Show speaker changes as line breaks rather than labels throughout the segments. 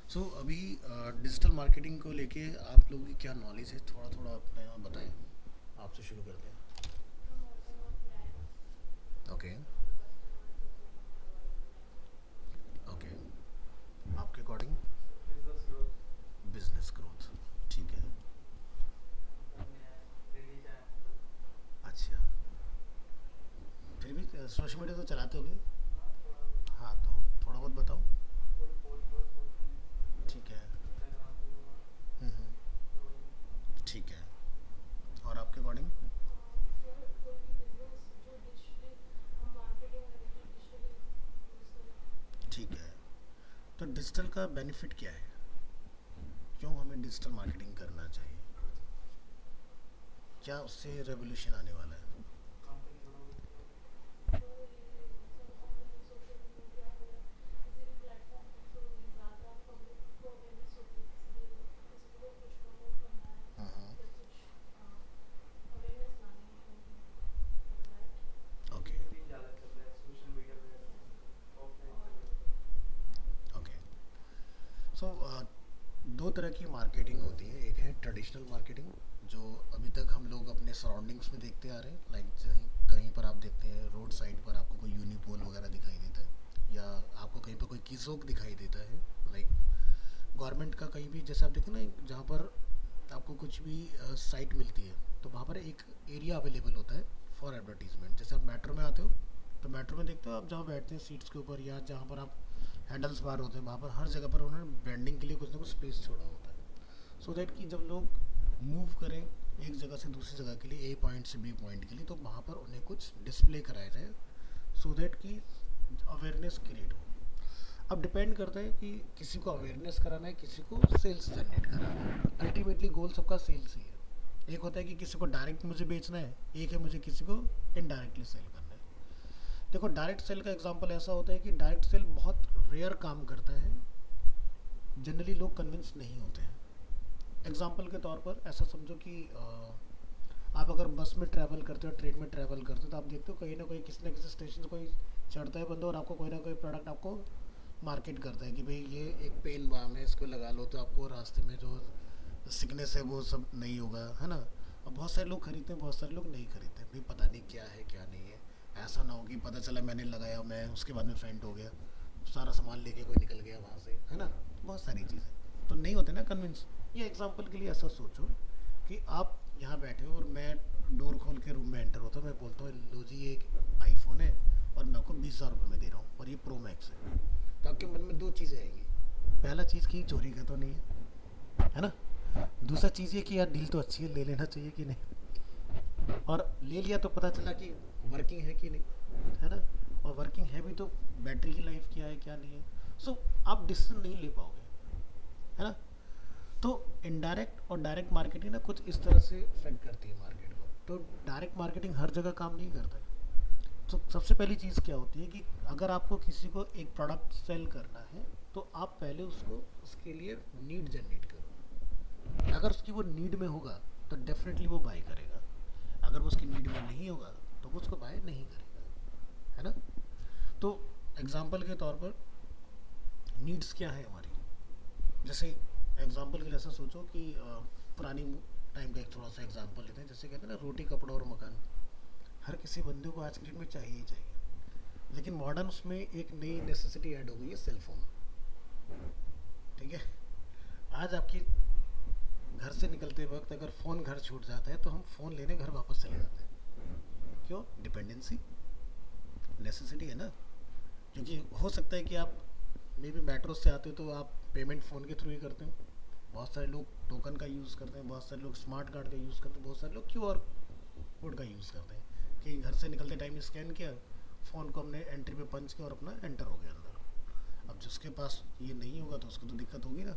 सो अभी digital marketing को लेके आप लोगों की क्या नॉलेज है, थोड़ा थोड़ा अपने आप बताएं। आपसे शुरू करते हैं। ओके। ओके। आपके अकॉर्डिंग। Business growth. ठीक है। अच्छा। फिर भी सोशल मीडिया तो चलाते होगे। हाँ, तो थोड़ा बहुत बताओ। ठीक है। ठीक है। और आपके अकॉर्डिंग। ठीक है। तो डिजिटल का बेनिफिट क्या है? क्यों हमें डिजिटल मार्केटिंग करना चाहिए? क्या उससे रेवोल्यूशन आने वाला है? हाँ। ओके। ओके। सो दो तरह की मार्केटिंग होती है। एक है ट्रेडिशनल मार्केटिंग, जो अभी तक हम लोग अपने सराउंडिंग्स में देखते आ रहे हैं। लाइक कहीं पर आप देखते हैं रोड साइड पर आपको कोई यूनिपोल वगैरह दिखाई देता है, या आपको कहीं पर कोई किसोक दिखाई देता है। लाइक गवर्नमेंट का कहीं भी जैसे आप देखो ना, जहाँ पर आपको कुछ भी साइट मिलती है, तो वहाँ पर एक एरिया अवेलेबल होता है फॉर एडवर्टीजमेंट। जैसे आप मेट्रो में आते हो, तो मेट्रो में देखते हो आप जहाँ बैठते हैं सीट्स के ऊपर, या जहाँ पर आप हैंडल्स बार होते हैं, वहाँ पर हर जगह पर उन्होंने ब्रांडिंग के लिए कुछ ना कुछ स्पेस छोड़ा होता है, सो दैट कि जब लोग मूव करें एक जगह से दूसरी जगह के लिए, ए पॉइंट से बी पॉइंट के लिए, तो वहाँ पर उन्हें कुछ डिस्प्ले कराया जाए, सो दैट कि अवेयरनेस क्रिएट हो। अब डिपेंड करता है कि किसी को अवेयरनेस कराना है, किसी को सेल्स जनरेट कराना है। अल्टीमेटली गोल सबका सेल्स ही है। एक होता है कि किसी को डायरेक्ट मुझे बेचना है, एक है मुझे किसी को इनडायरेक्टली सेल करना है। देखो, डायरेक्ट सेल का एग्जांपल ऐसा होता है कि डायरेक्ट सेल बहुत रेयर काम करता है, जनरली लोग कन्विंस नहीं होते हैं। एग्जांपल के तौर पर ऐसा समझो कि आप अगर बस में ट्रैवल करते हो, ट्रेन में ट्रैवल करते हो, तो आप देखते हो कहीं ना कहीं किसी न किसी स्टेशन से कोई चढ़ता है बंदा, और आपको कोई ना कोई प्रोडक्ट आपको मार्केट करता है कि भाई ये एक पेन बाम है, इसको लगा लो तो आपको रास्ते में जो सिकनेस है वो सब नहीं होगा, है ना। और बहुत सारे लोग खरीदते हैं, बहुत सारे लोग नहीं खरीदते, भाई पता नहीं क्या है क्या नहीं है। ऐसा ना हो कि पता चला मैंने लगाया, मैं उसके बाद में फेंट हो गया, सारा सामान लेके कोई निकल गया वहाँ से, है ना। बहुत सारी चीज़ें तो नहीं होते ना कन्विंस। ये एग्जांपल के लिए ऐसा सोचो कि आप यहाँ बैठे हो और मैं डोर खोल के रूम में एंटर होता हूँ, मैं बोलता हूँ लो जी ये एक आईफोन है और मैं आपको 20,000 रुपये में दे रहा हूँ और ये प्रो मैक्स है। तो आपके मन में दो चीज़ें आएंगी। पहला चीज़ कि चोरी का तो नहीं है ना। दूसरा चीज़ ये कि यार डील तो अच्छी है, ले लेना चाहिए कि नहीं। और ले लिया तो पता चला कि वर्किंग है कि नहीं, है ना। और वर्किंग है भी तो बैटरी की लाइफ क्या है क्या नहीं है। सो आप डिसीजन नहीं ले पाओगे, है ना। तो इनडायरेक्ट और डायरेक्ट मार्केटिंग ना कुछ इस तरह से अफेक्ट करती है मार्केट को। तो डायरेक्ट मार्केटिंग हर जगह काम नहीं करता है। तो सबसे पहली चीज़ क्या होती है कि अगर आपको किसी को एक प्रोडक्ट सेल करना है, तो आप पहले उसको उसके लिए नीड जनरेट करो। अगर उसकी वो नीड में होगा तो डेफिनेटली वो बाय करेगा। अगर वो उसकी नीड में नहीं होगा तो वो उसको बाय नहीं करेगा, है ना। तो एग्जाम्पल के तौर पर नीड्स क्या है हमारी। जैसे एग्जांपल के लिए ऐसा सोचो कि पुरानी टाइम का एक थोड़ा सा एग्जांपल लेते हैं। जैसे कहते हैं ना, रोटी कपड़ा और मकान, हर किसी बंदे को आज के डेट में चाहिए ही चाहिए। लेकिन मॉडर्न उसमें एक नई नेसेसिटी ऐड हो गई है, सेल फोन। ठीक है। आज आपकी घर से निकलते वक्त अगर फ़ोन घर छूट जाता है तो हम फ़ोन लेने घर वापस चले जाते हैं। क्यों? डिपेंडेंसी, नेसेसिटी है ना। क्योंकि हो सकता है कि आप मे बी मेट्रो से आते हो तो आप पेमेंट फ़ोन के थ्रू ही करते हो। बहुत सारे लोग टोकन का यूज़ करते हैं, बहुत सारे लोग स्मार्ट कार्ड का यूज़ करते हैं, बहुत सारे लोग क्यूआर कोड का यूज़ करते हैं कि घर से निकलते टाइम स्कैन किया, फ़ोन को हमने एंट्री पे पंच किया और अपना एंटर हो गया अंदर। अब जिसके पास ये नहीं होगा तो उसको तो दिक्कत होगी ना।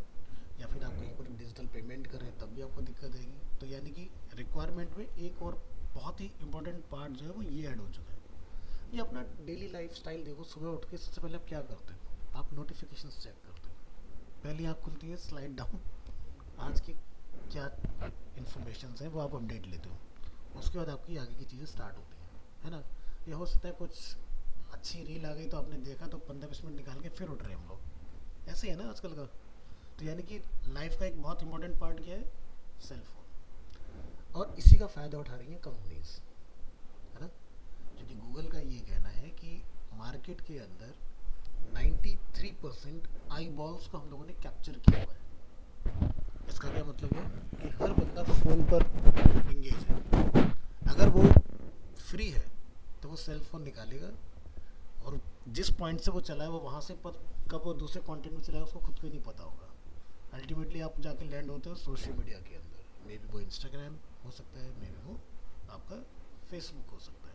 या फिर आप कहीं पर डिजिटल पेमेंट कर रहे हैं तब भी आपको दिक्कत आएगी। तो यानी कि रिक्वायरमेंट में एक और बहुत ही इंपॉर्टेंट पार्ट जो है वो ये ऐड हो चुका है। ये अपना डेली लाइफ स्टाइल देखो, सुबह उठ के सबसे पहले आप क्या करते हो? आप नोटिफिकेशन चेक करते हो। पहली आँख खुलती है, स्लाइड डाउन, आज की क्या इन्फॉर्मेशन हैं वो आप अपडेट लेते हो। उसके बाद आपकी आगे की चीज़ें स्टार्ट होती हैं, है ना। ये हो सकता है कुछ अच्छी रील आ गई तो आपने देखा तो 15-20 मिनट निकाल के फिर उठ रहे हैं हम लोग। ऐसे ही है ना आजकल का। तो यानी कि लाइफ का एक बहुत इंपॉर्टेंट पार्ट क्या है, सेल फोन। और इसी का फ़ायदा उठा रही हैं कंपनीज, है ना। क्योंकि गूगल का ये कहना है कि मार्केट के अंदर 93% आई बॉल्स को हम लोगों ने कैप्चर किया हुआ है। इसका क्या मतलब है कि हर बंदा फ़ोन पर इंगेज है। अगर वो फ्री है तो वो सेल फोन निकालेगा, और जिस पॉइंट से वो चला है वो वहाँ से कब वो दूसरे कंटेंट में चला है उसको खुद को ही नहीं पता होगा। अल्टीमेटली आप जाके लैंड होते हो सोशल मीडिया के अंदर। मे बी वो इंस्टाग्राम हो सकता है, मे बी वो आपका फेसबुक हो सकता है।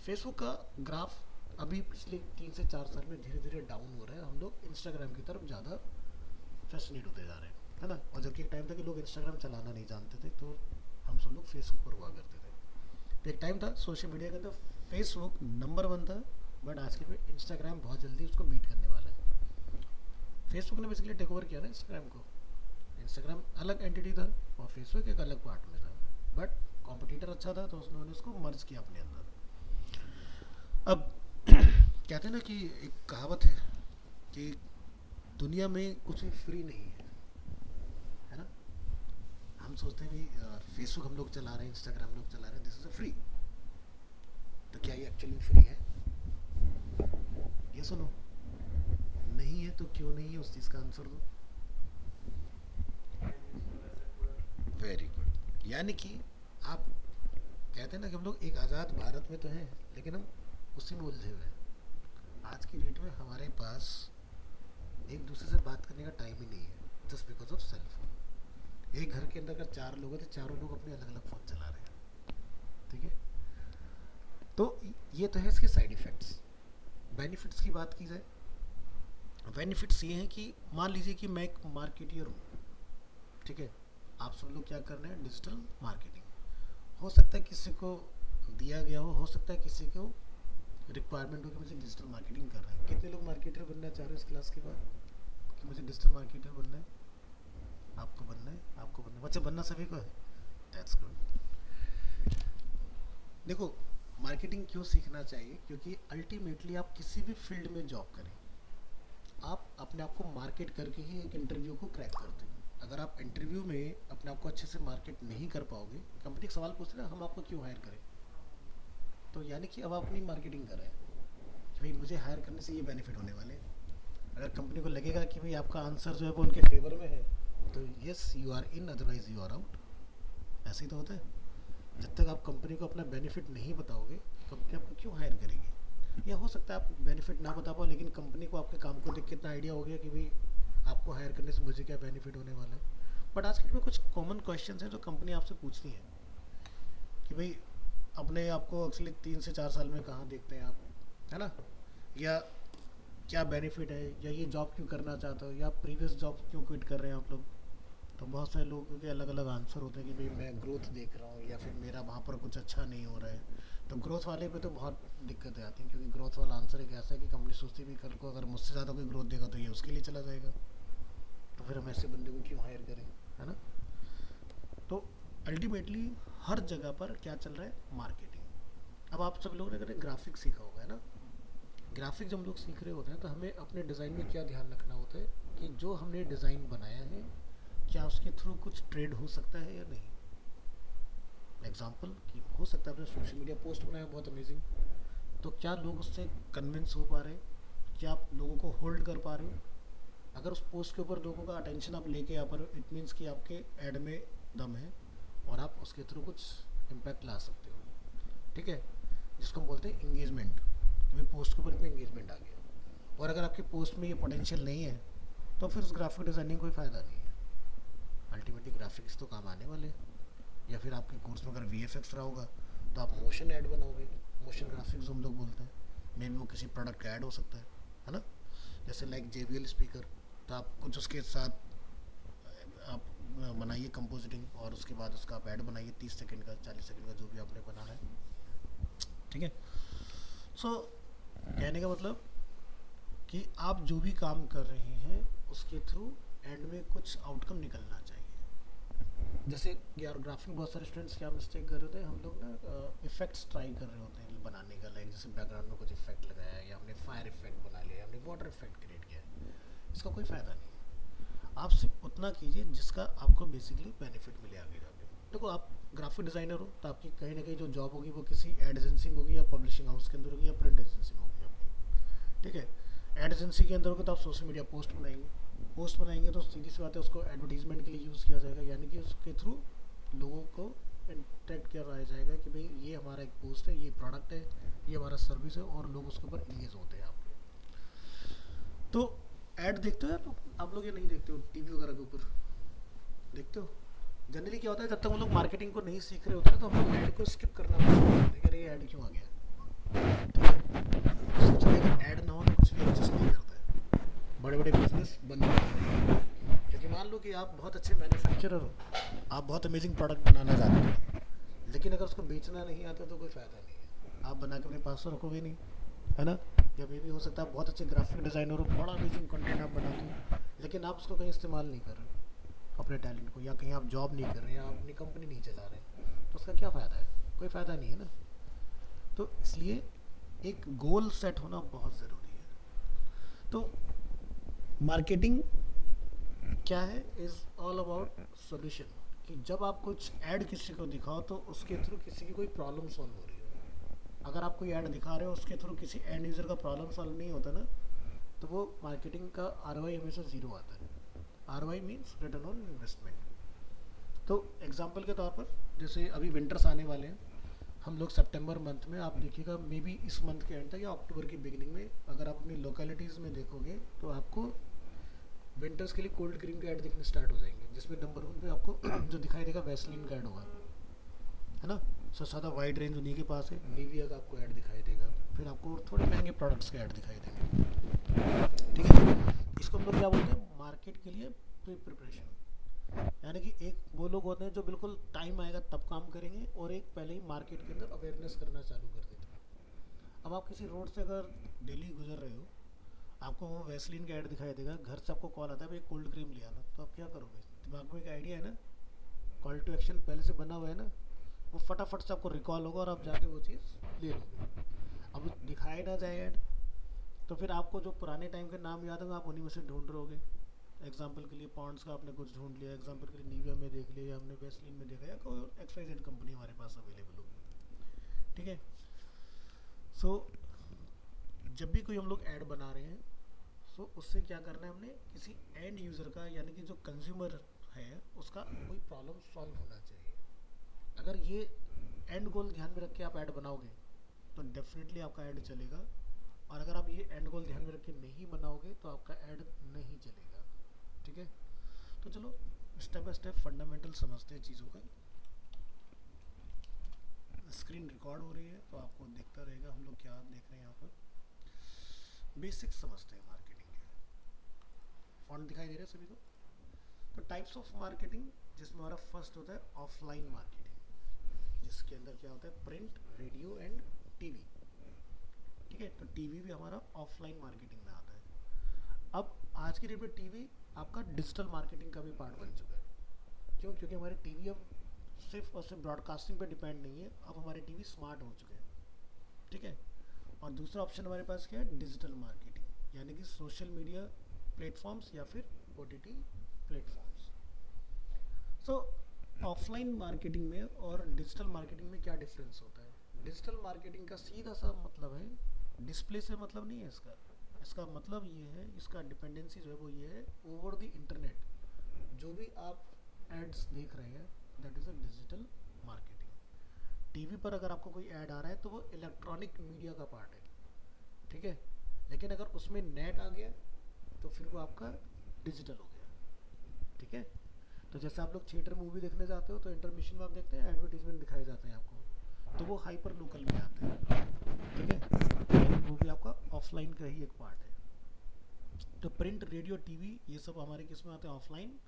फेसबुक का ग्राफ अभी पिछले 3 से 4 साल में धीरे धीरे डाउन हो रहा है। हम लोग इंस्टाग्राम की तरफ ज़्यादा फैसिनेट होते जा रहे हैं, है ना। और जबकि एक टाइम था कि लोग इंस्टाग्राम चलाना नहीं जानते थे, तो हम सब लोग फेसबुक पर हुआ करते थे। तो एक टाइम था सोशल मीडिया के अंदर फेसबुक नंबर 1 था, बट आज के पे इंस्टाग्राम बहुत जल्दी उसको बीट करने वाला है। फेसबुक ने बेसिकली टेक ओवर किया ना इंस्टाग्राम को। इंस्टाग्राम अलग एंटिटी था और फेसबुक एक अलग पार्ट में था, बट कॉम्पिटिटर अच्छा था तो उन्होंने उसको मर्ज किया अपने अंदर। अब कहते हैं ना कि एक कहावत है कि दुनिया में कुछ भी फ्री नहीं है ना। हम सोचते हैं भाई फेसबुक हम लोग चला रहे हैं, इंस्टाग्राम हम लोग चला रहे हैं, दिस इज अ फ्री। तो क्या ये एक्चुअली फ्री है? ये सुनो, नहीं है तो क्यों नहीं है उस चीज़ का आंसर दो। Very good. यानी कि आप कहते हैं ना कि हम लोग एक आज़ाद भारत में तो हैं, लेकिन हम उसी में उलझे हुए हैं। आज की डेट में हमारे पास एक दूसरे से बात करने का टाइम ही नहीं है, just because of cell phone. एक घर के अंदर अगर 4 लोग हैं तो चारों लोग अपने अलग अलग फ़ोन चला रहे हैं, ठीक है। तो ये तो है इसके साइड इफ़ेक्ट्स। बेनिफिट्स की बात की जाए, बेनिफिट्स ये हैं कि मान लीजिए कि मैं एक मार्केटियर हूँ, ठीक है। आप सब लोग क्या कर रहे हैं, डिजिटल मार्केटिंग। हो सकता है किसी को दिया गया हो सकता है किसी को रिक्वायरमेंट हो कि मुझे डिजिटल मार्केटिंग कर रहा है। कितने लोग मार्केटर बनना चाह रहे हो इस क्लास के बाद कि मुझे डिजिटल मार्केटर बनना है? आपको बनना है, आपको बनना है, बच्चे बनना सभी को है। That's good. देखो, मार्केटिंग क्यों सीखना चाहिए, क्योंकि अल्टीमेटली आप किसी भी फील्ड में जॉब करें, आप अपने आप को मार्केट करके ही एक इंटरव्यू को क्रैक करते हैं। अगर आप इंटरव्यू में अपने आप को अच्छे से मार्केट नहीं कर पाओगे, कंपनी एक सवाल पूछते ना हम आपको क्यों हायर करें, तो यानी कि अब आप अपनी मार्केटिंग कर रहे हैं कि भाई मुझे हायर करने से ये बेनिफिट होने वाले हैं। अगर कंपनी को लगेगा कि भाई आपका आंसर जो है वो उनके फेवर में है, तो yes you are in, otherwise you are out. ऐसे ही तो होता है। जब तक आप कंपनी को अपना बेनिफिट नहीं बताओगे, कंपनी आपको क्यों हायर करेगी। या हो सकता है आप बेनिफिट ना बता पाओ, लेकिन कंपनी को आपके काम को देख के इतना आइडिया हो गया कि भाई आपको हायर करने से मुझे क्या बेनिफिट होने वाला है। बट आज के डेट में कुछ कॉमन क्वेश्चन हैं जो कंपनी आपसे पूछती है कि भाई अपने आपको एक्चुअली 3 से 4 साल में कहाँ देखते हैं आप, है ना। या क्या बेनिफिट है, या ये जॉब क्यों करना चाहते हो, या प्रीवियस जॉब क्यों क्विट कर रहे हैं आप लोग। तो बहुत सारे लोगों के अलग अलग आंसर होते हैं कि भाई मैं ग्रोथ देख रहा हूँ, या फिर मेरा वहाँ पर कुछ अच्छा नहीं हो रहा है। तो ग्रोथ वाले पे तो बहुत दिक्कतें आती हैं, क्योंकि ग्रोथ वाला आंसर एक ऐसा है कि कंपनी सोचती भी कल को अगर मुझसे ज़्यादा कोई ग्रोथ देगा तो ये उसके लिए चला जाएगा, तो फिर हम ऐसे बंदे को क्यों हायर करें, है ना। तो अल्टीमेटली हर जगह पर क्या चल रहा है, मार्केटिंग। अब आप सब लोगों ने अगर ग्राफिक सीखा होगा, है ना। ग्राफिक जब हम लोग सीख रहे होते हैं तो हमें अपने डिज़ाइन में क्या ध्यान रखना होता है कि जो हमने डिज़ाइन बनाया है क्या उसके थ्रू कुछ ट्रेड हो सकता है या नहीं। एग्जाम्पल कि हो सकता है आपने सोशल मीडिया पोस्ट बनाया बहुत अमेजिंग, तो क्या लोग उससे कन्विंस हो पा रहे हैं, क्या आप लोगों को होल्ड कर पा रहे हो। अगर उस पोस्ट के ऊपर लोगों का अटेंशन आप लेके आ पा रहे हो, इट मीन्स कि आपके ऐड में दम है और आप उसके थ्रू कुछ इम्पैक्ट ला सकते हो, ठीक है। जिसको हम बोलते हैं इंगेजमेंट, कि भाई पोस्ट के ऊपर इतना इंगेजमेंट आ गया। और अगर आपकी पोस्ट में ये पोटेंशियल नहीं है तो फिर उस ग्राफिक डिज़ाइनिंग कोई फ़ायदा नहीं है। अल्टीमेटली ग्राफिक्स तो काम आने वाले हैं। या फिर आपके कोर्स में अगर VFX रहा होगा तो आप मोशन ऐड बनाओगे, मोशन ग्राफिक्स हम लोग बोलते हैं। मे बी वो किसी प्रोडक्ट का ऐड हो सकता है ना। जैसे लाइक JBL स्पीकर, तो आप कुछ उसके साथ आप बनाइए कंपोजिटिंग, और उसके बाद उसका आप ऐड बनाइए 30 सेकंड का, 40 सेकंड का, जो भी आपने बनाना है, ठीक है। सो कहने का मतलब कि आप जो भी काम कर रहे हैं उसके थ्रू एंड में कुछ आउटकम निकलना चाहिए। जैसे यार ग्राफिक में बहुत सारे स्टूडेंट्स क्या मिस्टेक कर रहे होते हैं, हम लोग ना इफेक्ट्स ट्राई कर रहे होते हैं बनाने का, लाइक जैसे बैकग्राउंड में कुछ इफेक्ट लगाया या हमने फायर इफेक्ट बना लिया, हमने वाटर इफेक्ट क्रिएट किया। इसका कोई फ़ायदा नहीं है। आप सिर्फ उतना कीजिए जिसका आपको बेसिकली बेनिफिट मिले आगे जाके। देखो आप ग्राफिक डिज़ाइनर हो तो आपकी कहीं ना कहीं जो जॉब होगी वो किसी एड एजेंसी में होगी या पब्लिशिंग हाउस के अंदर होगी या प्रिंट एजेंसी में होगी आपकी। ठीक है, एड एजेंसी के अंदर होगी तो आप सोशल मीडिया पोस्ट बनाएंगे तो सीधी सी बात है उसको एडवर्टीजमेंट के लिए यूज़ किया जाएगा, यानी कि उसके थ्रू लोगों को इंटरेक्ट किया जाएगा कि भाई ये हमारा एक पोस्ट है, ये प्रोडक्ट है, ये हमारा सर्विस है, और लोग उसके ऊपर इंगेज होते हैं आपके। तो ऐड देखते हो यार आप लोग या नहीं देखते हो टीवी वगैरह के ऊपर? देखते हो? जनरली क्या होता है, जब तक हम लोग मार्केटिंग को नहीं सीख रहे होते हैं तो हम लोग ऐड को स्किप करना पड़ता है कि अरे ये ऐड क्यों आ गया। ठीक है, सोचते हैं कि ऐड ना हो तो कुछ भी एडजस्ट नहीं करता है, बड़े बड़े बिजनेस बंद हो जाते हैं। क्योंकि मान लो कि आप बहुत अच्छे मैन्युफैक्चरर हो, आप बहुत अमेजिंग प्रोडक्ट बनाना जानते हो, लेकिन अगर उसको बेचना नहीं आता तो कोई फ़ायदा नहीं है, आप बना के अपने पास तो रखोगे नहीं, है ना। या मे भी हो सकता है आप बहुत अच्छे ग्राफिक डिज़ाइनर हो, बड़ा अमेजिंग कंटेंट आप बनाते हो, लेकिन आप उसको कहीं इस्तेमाल नहीं कर रहे हो अपने टैलेंट को, या कहीं आप जॉब नहीं कर रहे हैं या अपनी कंपनी नहीं चला रहे हैं, तो उसका क्या फ़ायदा है? कोई फ़ायदा नहीं है ना। तो इसलिए एक गोल सेट होना बहुत ज़रूरी है। तो मार्केटिंग क्या है, इज़ ऑल अबाउट सोल्यूशन। कि जब आप कुछ ऐड किसी को दिखाओ तो उसके थ्रू किसी की कोई प्रॉब्लम सॉल्व हो रही है। अगर आप कोई ऐड दिखा रहे हो उसके थ्रू किसी एंड यूज़र का प्रॉब्लम सॉल्व नहीं होता ना, तो वो मार्केटिंग का आरओआई हमेशा ज़ीरो आता है। ROI means return on investment. तो एग्जांपल के तौर पर जैसे अभी विंटर्स आने वाले हैं, हम लोग सितंबर मंथ में, आप देखिएगा मे बी इस मंथ के एंड तक या अक्टूबर की बिगिनिंग में, अगर आप अपनी लोकेलिटीज़ में देखोगे तो आपको विंटर्स के लिए कोल्ड क्रीम के ऐड दिखने स्टार्ट हो जाएंगे, जिसमें नंबर 1 पे आपको जो दिखाई देगा वैसलीन का ऐड होगा, है ना। सबसे ज़्यादा वाइड रेंज उन्हीं के पास है, निविया का आपको ऐड दिखाई देगा, फिर आपको थोड़े महंगे प्रोडक्ट्स के ऐड दिखाई देंगे। ठीक है, इसको हम लोग क्या बोलते हैं, मार्केट के लिए प्री प्रिपरेशन। यानी कि एक वो लोग होते हैं जो बिल्कुल टाइम आएगा तब काम करेंगे, और एक पहले ही मार्केट के अंदर अवेयरनेस करना चालू कर देते हैं। अब आप किसी रोड से अगर डेली गुजर रहे हो, आपको वो वैसलीन का ऐड दिखाई देगा, घर से आपको कॉल आता है भाई कोल्ड क्रीम ले आना, तो आप क्या करोगे? दिमाग में एक आइडिया है ना, कॉल टू एक्शन पहले से बना हुआ है ना, वो फटाफट से आपको रिकॉल होगा और आप जाके वो चीज़ ले लोगे। अब दिखाया ना जाए ऐड, तो फिर आपको जो पुराने टाइम के नाम याद होंगे आप उन्हीं में से ढूंढ रहोगे। एग्जाम्पल के लिए पॉन्ड्स का आपने कुछ ढूंढ लिया, एग्जाम्पल के लिए निविया में देख लिया, या हमने वैसलीन में देखा, या कोई XYZ कंपनी हमारे पास अवेलेबल होगी। ठीक है, सो जब भी कोई हम लोग ऐड बना रहे हैं, सो उससे क्या करना है, हमने किसी एंड यूज़र का, यानी कि जो कंज्यूमर है उसका कोई प्रॉब्लम सॉल्व होना चाहिए। अगर ये एंड गोल ध्यान में रख के आप ऐड बनाओगे तो डेफिनेटली आपका ऐड चलेगा, और अगर आप ये एंड गोल ध्यान में रख के नहीं बनाओगे तो आपका ऐड नहीं चलेगा। ठीक है, तो चलो स्टेप बाय स्टेप फंडामेंटल समझते हैं चीज़ों का। स्क्रीन रिकॉर्ड हो रही है तो आपको दिखता रहेगा हम लोग क्या देख रहे हैं यहाँ पर। बेसिक्स समझते हैं मार्केटिंग के। फॉन्ट दिखाई दे रहा है सभी को? तो टाइप्स ऑफ मार्केटिंग, जिसमें हमारा फर्स्ट होता है ऑफलाइन मार्केटिंग, जिसके अंदर क्या होता है, प्रिंट, रेडियो एंड टीवी। ठीक है, तो टीवी भी हमारा ऑफलाइन मार्केटिंग में आता है। अब आज की डेट में टीवी आपका डिजिटल मार्केटिंग का भी पार्ट बन चुका है। क्यों? क्योंकि हमारे टीवी अब सिर्फ और सिर्फ ब्रॉडकास्टिंग पे डिपेंड नहीं है, अब हमारे टीवी स्मार्ट हो चुके हैं। ठीक है, और दूसरा ऑप्शन हमारे पास क्या है, डिजिटल मार्केटिंग, यानी कि सोशल मीडिया प्लेटफॉर्म्स या फिर OTT प्लेटफॉर्म्स। सो ऑफलाइन मार्केटिंग में और डिजिटल मार्केटिंग में क्या डिफरेंस होता है? डिजिटल मार्केटिंग का सीधा सा मतलब है, डिस्प्ले से मतलब नहीं है इसका। इसका मतलब ये है, इसका डिपेंडेंसी जो है वो ये है, ओवर द इंटरनेट जो भी आप एड्स देख रहे हैं that is a digital marketing. TV पर अगर आपको कोई ऐड आ रहा है तो वो इलेक्ट्रॉनिक मीडिया का पार्ट है। ठीक है, लेकिन अगर उसमें नेट आ गया तो फिर वो आपका डिजिटल हो गया। ठीक है, तो जैसे आप लोग थिएटर मूवी देखने जाते हो तो इंटरमिशन में आप देखते हैं एडवर्टीजमेंट दिखाए जाते हैं आपको, तो वो हाइपर लोकल में आते हैं। ठीक है, वो भी आपका ऑफलाइन का ही एक पार्ट है। तो प्रिंट, रेडियो, टीवी ये सब हमारे किस में आते हैं, ऑफलाइन।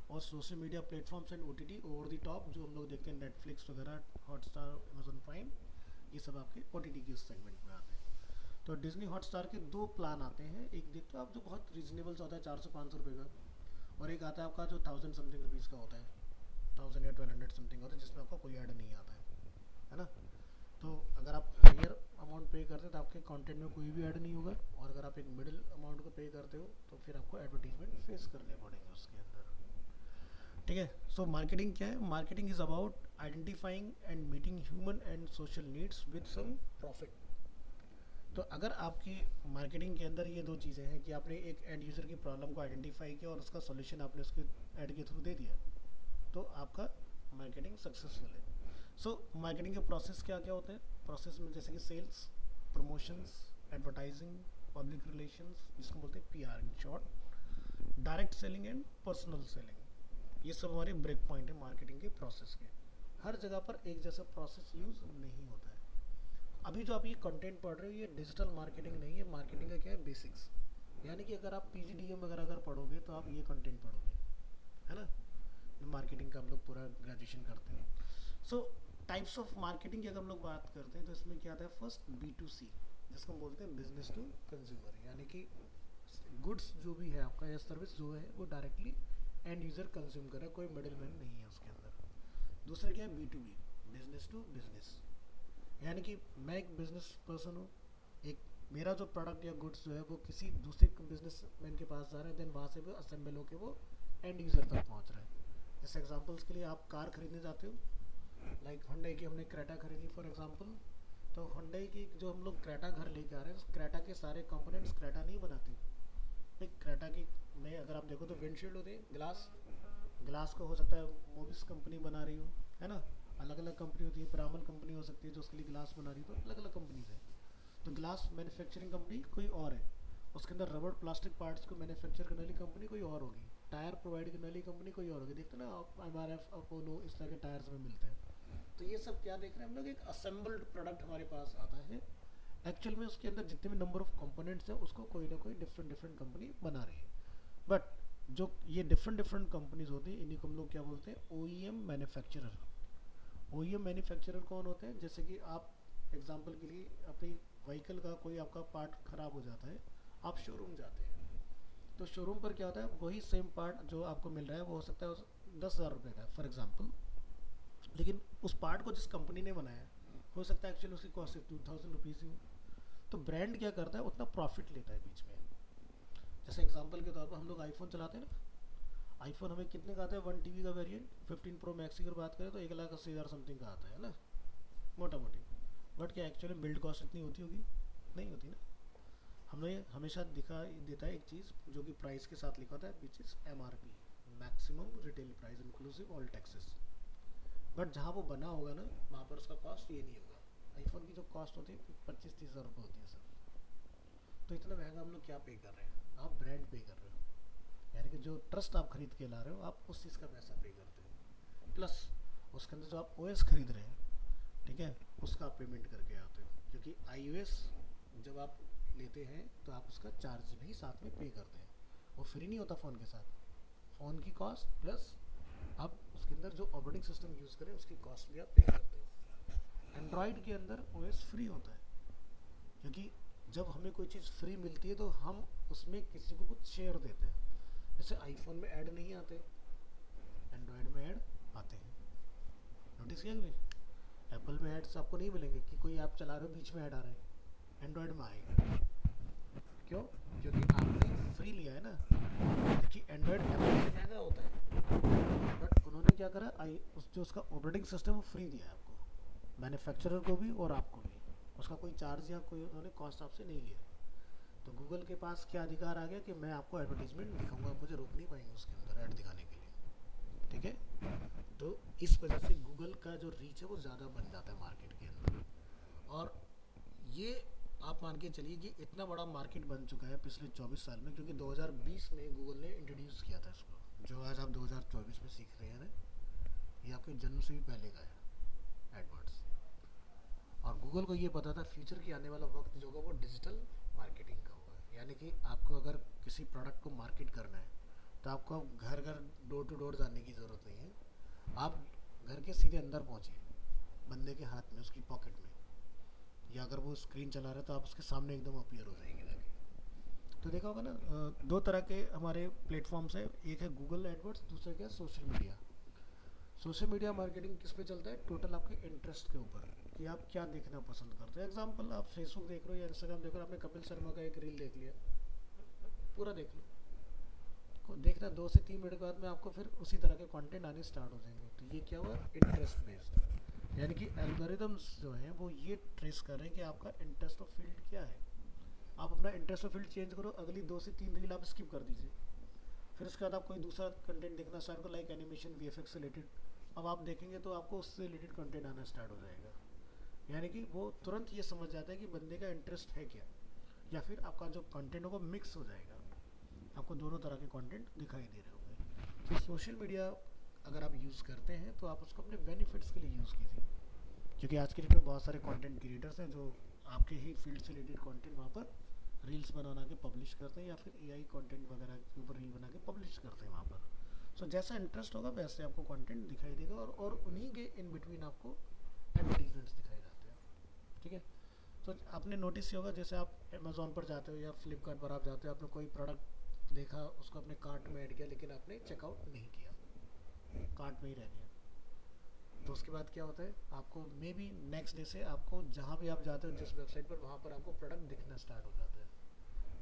और social media platforms and OTT over the top जो हम लोग देखते हैं, नेटफ्लिक्स वगैरह, हॉटस्टार, अमेजोन प्राइम, ये सब आपके OTT के सेगमेंट में आते हैं। तो डिज्नी हॉटस्टार के 2 प्लान आते हैं, एक देखते हो आप जो बहुत रीजनेबल सा होता है 400-500 रुपये का, और एक आता है आपका जो 1000 समथिंग रुपीज़ का होता है, 1000 या 1200 समथिंग होता है जिसमें आपका कोई ऐड नहीं आता है ना। तो अगर आप हायर अमाउंट पे करते हो तो आपके कंटेंट में कोई भी ऐड नहीं होगा, और अगर आप एक मिडिल अमाउंट को पे करते हो तो फिर आपको एडवर्टीजमेंट फेस करने पड़ेंगे उसके अंदर। ठीक है। सो मार्केटिंग क्या है? Marketing is about identifying and meeting human and social needs with some profit. तो अगर आपकी मार्केटिंग के अंदर ये दो चीज़ें हैं कि आपने एक एंड यूज़र की प्रॉब्लम को आइडेंटिफाई किया और उसका सोल्यूशन आपने उसके ऐड के थ्रू दे दिया, तो आपका मार्केटिंग सक्सेसफुल है। सो मार्केटिंग के प्रोसेस क्या क्या होते हैं? प्रोसेस में जैसे कि sales, promotions, advertising, public relations, जिसको बोलते हैं PR in short, direct selling and personal selling. ये सब हमारे ब्रेक पॉइंट है मार्केटिंग के प्रोसेस के। हर जगह पर एक जैसा प्रोसेस यूज़ नहीं होता है। अभी जो आप ये कंटेंट पढ़ रहे हो ये डिजिटल मार्केटिंग नहीं है, मार्केटिंग का क्या है? बेसिक्स। यानी कि अगर आप पीजीडीएम वगैरह अगर पढ़ोगे तो आप ये कंटेंट पढ़ोगे, है ना। मार्केटिंग का हम लोग पूरा ग्रेजुएशन करते हैं। सो टाइप्स ऑफ मार्केटिंग की अगर हम लोग बात करते हैं तो इसमें क्या आता है? फर्स्ट B2C, जिसको हम बोलते हैं बिजनेस टू कंज्यूमर, यानी कि गुड्स जो भी है आपका या सर्विस जो है वो डायरेक्टली एंड यूज़र कंज्यूम कर रहा है, कोई मिडिल मैन नहीं है उसके अंदर। दूसरा क्या है? B2B, बिजनेस टू बिजनेस, यानी कि मैं एक बिजनेस पर्सन हूँ, एक मेरा जो प्रोडक्ट या गुड्स जो है वो किसी दूसरे बिजनेस मैन के पास जा रहा है, देन वहाँ से वो असेंबल होकर वो एंड यूज़र तक पहुँच रहा है। जैसे एग्जांपल्स के लिए आप कार खरीदने जाते हो, लाइक हुंडई की हमने क्रेटा खरीदी फॉर एग्जांपल, तो हुंडई की जो हम लोग क्रेटा घर लेके आ रहे हैं, उस क्रेटा के सारे कंपोनेंट्स क्रेटा नहीं बनाती। एक क्रेटा की में अगर आप देखो तो विंडशील्ड होती है, ग्लास, ग्लास को हो सकता है मोबिस कंपनी बना रही हो, है ना। अलग अलग कंपनी होती है, प्रामल कंपनी हो सकती है जो उसके लिए ग्लास बना रही है, तो अलग अलग कंपनीज है। तो ग्लास मैन्युफैक्चरिंग कंपनी कोई और है, उसके अंदर रबड़ प्लास्टिक पार्ट्स को मैन्युफैक्चर करने वाली कंपनी कोई और होगी, टायर प्रोवाइड करने वाली कंपनी कोई और होगी। देखते ना आप MRF, अपोलो, इस तरह के टायर्स में मिलते हैं। तो ये सब क्या देख रहे हैं हम लोग? एक असेंबल्ड प्रोडक्ट हमारे पास आता है, एक्चुअल में उसके अंदर जितने भी नंबर ऑफ कंपोनेंट्स हैं उसको कोई ना कोई डिफरेंट डिफरेंट कंपनी बना रही है। बट जो ये डिफरेंट डिफरेंट कंपनीज होती हैं इन्हीं को हम लोग क्या बोलते हैं? OEM manufacturer. OEM मैन्युफैक्चरर कौन होते हैं? जैसे कि आप एग्जांपल के लिए अपनी व्हीकल का कोई आपका पार्ट ख़राब हो जाता है, आप शोरूम जाते हैं, तो शोरूम पर क्या होता है? वही सेम पार्ट जो आपको मिल रहा है वो हो सकता है 10,000 रुपये का फॉर एग्जांपल, लेकिन उस पार्ट को जिस कंपनी ने बनाया हो सकता है एक्चुअली उसकी कॉस्ट सिर्फ 2000 रुपीज़ ही हो। तो ब्रांड क्या करता है? उतना प्रॉफिट लेता है बीच में। जैसे एग्जांपल के तौर पर हम लोग आईफोन चलाते हैं ना, आईफोन हमें कितने का आता है? 1 TB का वेरिएंट 15 प्रो मैक्स की अगर बात करें तो 1,80,000 समथिंग का आता है ना, मोटा मोटी। बट क्या एक्चुअली बिल्ड कॉस्ट इतनी होती होगी? नहीं होती ना। हमें हमेशा दिखा देता है एक चीज़ जो कि प्राइस के साथ लिखा होता है, which is MRP, maximum retail price inclusive all taxes. But जहाँ वो बना होगा ना वहाँ पर उसका कॉस्ट ये नहीं होगा। आईफोन की जो कॉस्ट होती है 25-30 हज़ार रुपये होती है सर। तो इतना महंगा हम लोग क्या पे कर रहे हैं? आप ब्रांड पे कर रहे हो, यानी कि जो ट्रस्ट आप खरीद के ला रहे हो आप उस चीज़ का पैसा पे करते हो, प्लस उसके अंदर जो आप OS खरीद रहे हैं, ठीक है, उसका आप पेमेंट करके आते हो। क्योंकि iOS जब आप लेते हैं तो आप उसका चार्ज भी साथ में पे करते हैं, वो फ्री नहीं होता फ़ोन के साथ। फ़ोन की कॉस्ट प्लस आप उसके अंदर जो ऑपरेटिंग सिस्टम यूज़ करें उसकी कॉस्ट भी आप पे करते हो। एंड्रॉयड के अंदर OS फ्री होता है, क्योंकि जब हमें कोई चीज़ फ्री मिलती है तो हम उसमें किसी को कुछ शेयर देते हैं। जैसे आईफोन में ऐड नहीं आते, एंड्रॉयड में ऐड आते हैं। नोटिस किया कभी? एप्पल में एड्स आपको नहीं मिलेंगे कि कोई आप चला रहे हो बीच में ऐड आ रहा है, एंड्रॉयड में आएगा। क्यों? क्योंकि आपने फ्री लिया है ना। देखिए एंड्रॉयड एप्पल से महंगा होता है, बट उन्होंने क्या करा, जो उसका ऑपरेटिंग सिस्टम वो फ्री दिया है आपको, मैन्युफैक्चरर को भी और आपको भी। उसका कोई चार्ज या कोई उन्होंने कॉस्ट आपसे नहीं लिया। तो गूगल के पास क्या अधिकार आ गया कि मैं आपको एडवर्टीजमेंट दिखाऊंगा, मुझे रोक नहीं पाएंगे उसके अंदर ऐड दिखाने के लिए। ठीक है। तो इस वजह से गूगल का जो रीच है वो ज़्यादा बन जाता है मार्केट के अंदर। और ये आप मान के चलिए कि इतना बड़ा मार्केट बन चुका है पिछले 24 साल में, क्योंकि 2020 में गूगल ने इंट्रोड्यूस किया था इसको। जो आज आप 2024 में सीख रहे हैं ना, ये आपके जन्म से भी पहले का है एडवर्ड्स। और गूगल को ये पता था फ्यूचर की आने वाला वक्त जो होगा वो डिजिटल मार्केटिंग का होगा। यानी कि आपको अगर किसी प्रोडक्ट को मार्केट करना है तो आपको घर घर डोर टू डोर जाने की ज़रूरत नहीं है, आप घर के सीधे अंदर पहुँचिए, बंदे के हाथ में, उसकी पॉकेट में, या अगर वो स्क्रीन चला रहा है तो आप उसके सामने एकदम अपीयर हो जाएंगे जाके। तो देखा होगा ना, दो तरह के हमारे प्लेटफॉर्म्स है, एक है गूगल एडवर्ड्स, दूसरा क्या है? Social media. Social media marketing किस पे चलता है? टोटल आपके इंटरेस्ट के ऊपर, कि आप क्या देखना पसंद करते हैं। एग्जांपल, आप फेसबुक देख रहे हो या इंस्टाग्राम देख रहे हो, आपने कपिल शर्मा का एक रील देख लिया, पूरा देख लो। देखना 2 से 3 मिनट के बाद में आपको फिर उसी तरह के कंटेंट आने स्टार्ट हो जाएंगे। तो ये क्या हुआ? Interest based. यानी कि एल्गोरिदम्स जो हैं वो ये ट्रेस कर रहे हैं कि आपका इंटरेस्ट ऑफ फील्ड क्या है। आप अपना इंटरेस्ट ऑफ फील्ड चेंज करो, अगली 2 से 3 रील आप स्किप कर दीजिए। फिर उसके बाद आप कोई दूसरा कंटेंट देखना स्टार्ट करो, लाइक एनिमेशन, वीएफएक्स से रिलेटेड। अब आप देखेंगे तो आपको उससे रिलेटेड कंटेंट आना स्टार्ट हो जाएगा। यानी कि वो तुरंत ये समझ जाता है कि बंदे का इंटरेस्ट है क्या, या फिर आपका जो कंटेंट होगा मिक्स हो जाएगा, आपको दोनों तरह के कंटेंट दिखाई दे रहे होंगे। तो सोशल मीडिया अगर आप यूज़ करते हैं तो आप उसको अपने बेनिफिट्स के लिए यूज़ कीजिए, क्योंकि आज के डेट में बहुत सारे कंटेंट क्रिएटर्स हैं जो आपके ही फील्ड से रिलेटेड कंटेंट वहाँ पर रील्स बना के पब्लिश करते हैं, या फिर एआई कंटेंट वगैरह के ऊपर रील बना के पब्लिश करते हैं वहाँ पर। सो जैसा इंटरेस्ट होगा वैसे आपको कंटेंट दिखाई देगा, और उन्हीं के इन बिटवीन आपको एडवर्टीजमेंट्स दिखाई जाते हैं। ठीक है। तो आपने नोटिस किया होगा, जैसे आप अमेज़ोन पर जाते हो या फ्लिपकार्ट पर आप जाते हो, आपने कोई प्रोडक्ट देखा, उसको अपने कार्ट में ऐड किया, लेकिन आपने चेकआउट नहीं किया, कार्ट में ही रह गया। तो उसके बाद क्या होता है, आपको मे बी नेक्स्ट डे से आपको जहाँ भी आप जाते हो जिस वेबसाइट पर, वहाँ पर आपको प्रोडक्ट दिखना स्टार्ट हो जाता है।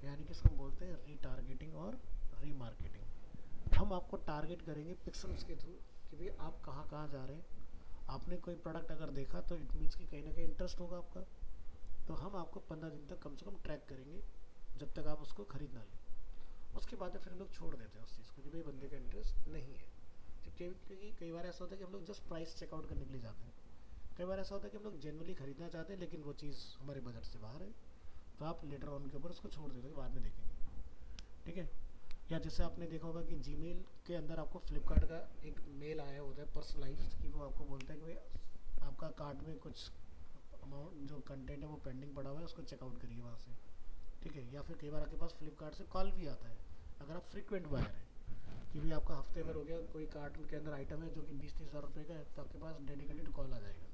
यानी कि इसको बोलते हैं रीटारगेटिंग और रीमार्केटिंग। हम आपको टारगेट करेंगे पिक्सल्स के थ्रू कि भाई आप कहाँ कहाँ जा रहे हैं। आपने कोई प्रोडक्ट अगर देखा तो इट मीन्स कि कहीं ना कहीं इंटरेस्ट होगा आपका। तो हम आपको 15 दिन तक कम से कम ट्रैक करेंगे, जब तक आप उसको खरीद ना लें। उसके बाद फिर हम लोग छोड़ देते हैं उस चीज़ को कि भाई बंदे का इंटरेस्ट नहीं है। क्योंकि कई बार ऐसा होता है कि हम लोग जस्ट प्राइस चेकआउट करने के लिए जाते हैं। कई बार ऐसा होता है कि हम लोग जेनुअली खरीदना चाहते हैं, लेकिन वो चीज़ हमारे बजट से बाहर है, तो आप लेटर ऑन के ऊपर उसको छोड़ देते हैं, बाद में देखेंगे। ठीक है। या जैसे आपने देखा होगा कि जीमेल के अंदर आपको फ्लिपकार्ट का एक मेल आया होता है पर्सनलाइज्ड, कि वो आपको बोलता है कि भाई आपका कार्ट में कुछ अमाउंट जो कंटेंट है वो पेंडिंग पड़ा हुआ है, उसको चेकआउट करिए वहाँ से। ठीक है। या फिर कई बार आपके पास फ्लिपकार्ट से कॉल भी आता है, अगर आप फ्रिक्वेंट बायर हैं, कि भी आपका हफ्ते भर हो गया, कोई कार्ट के अंदर आइटम है जो कि 20-30 हज़ार रुपये का है, तो आपके पास डेडिकेटेड कॉल आ जाएगा।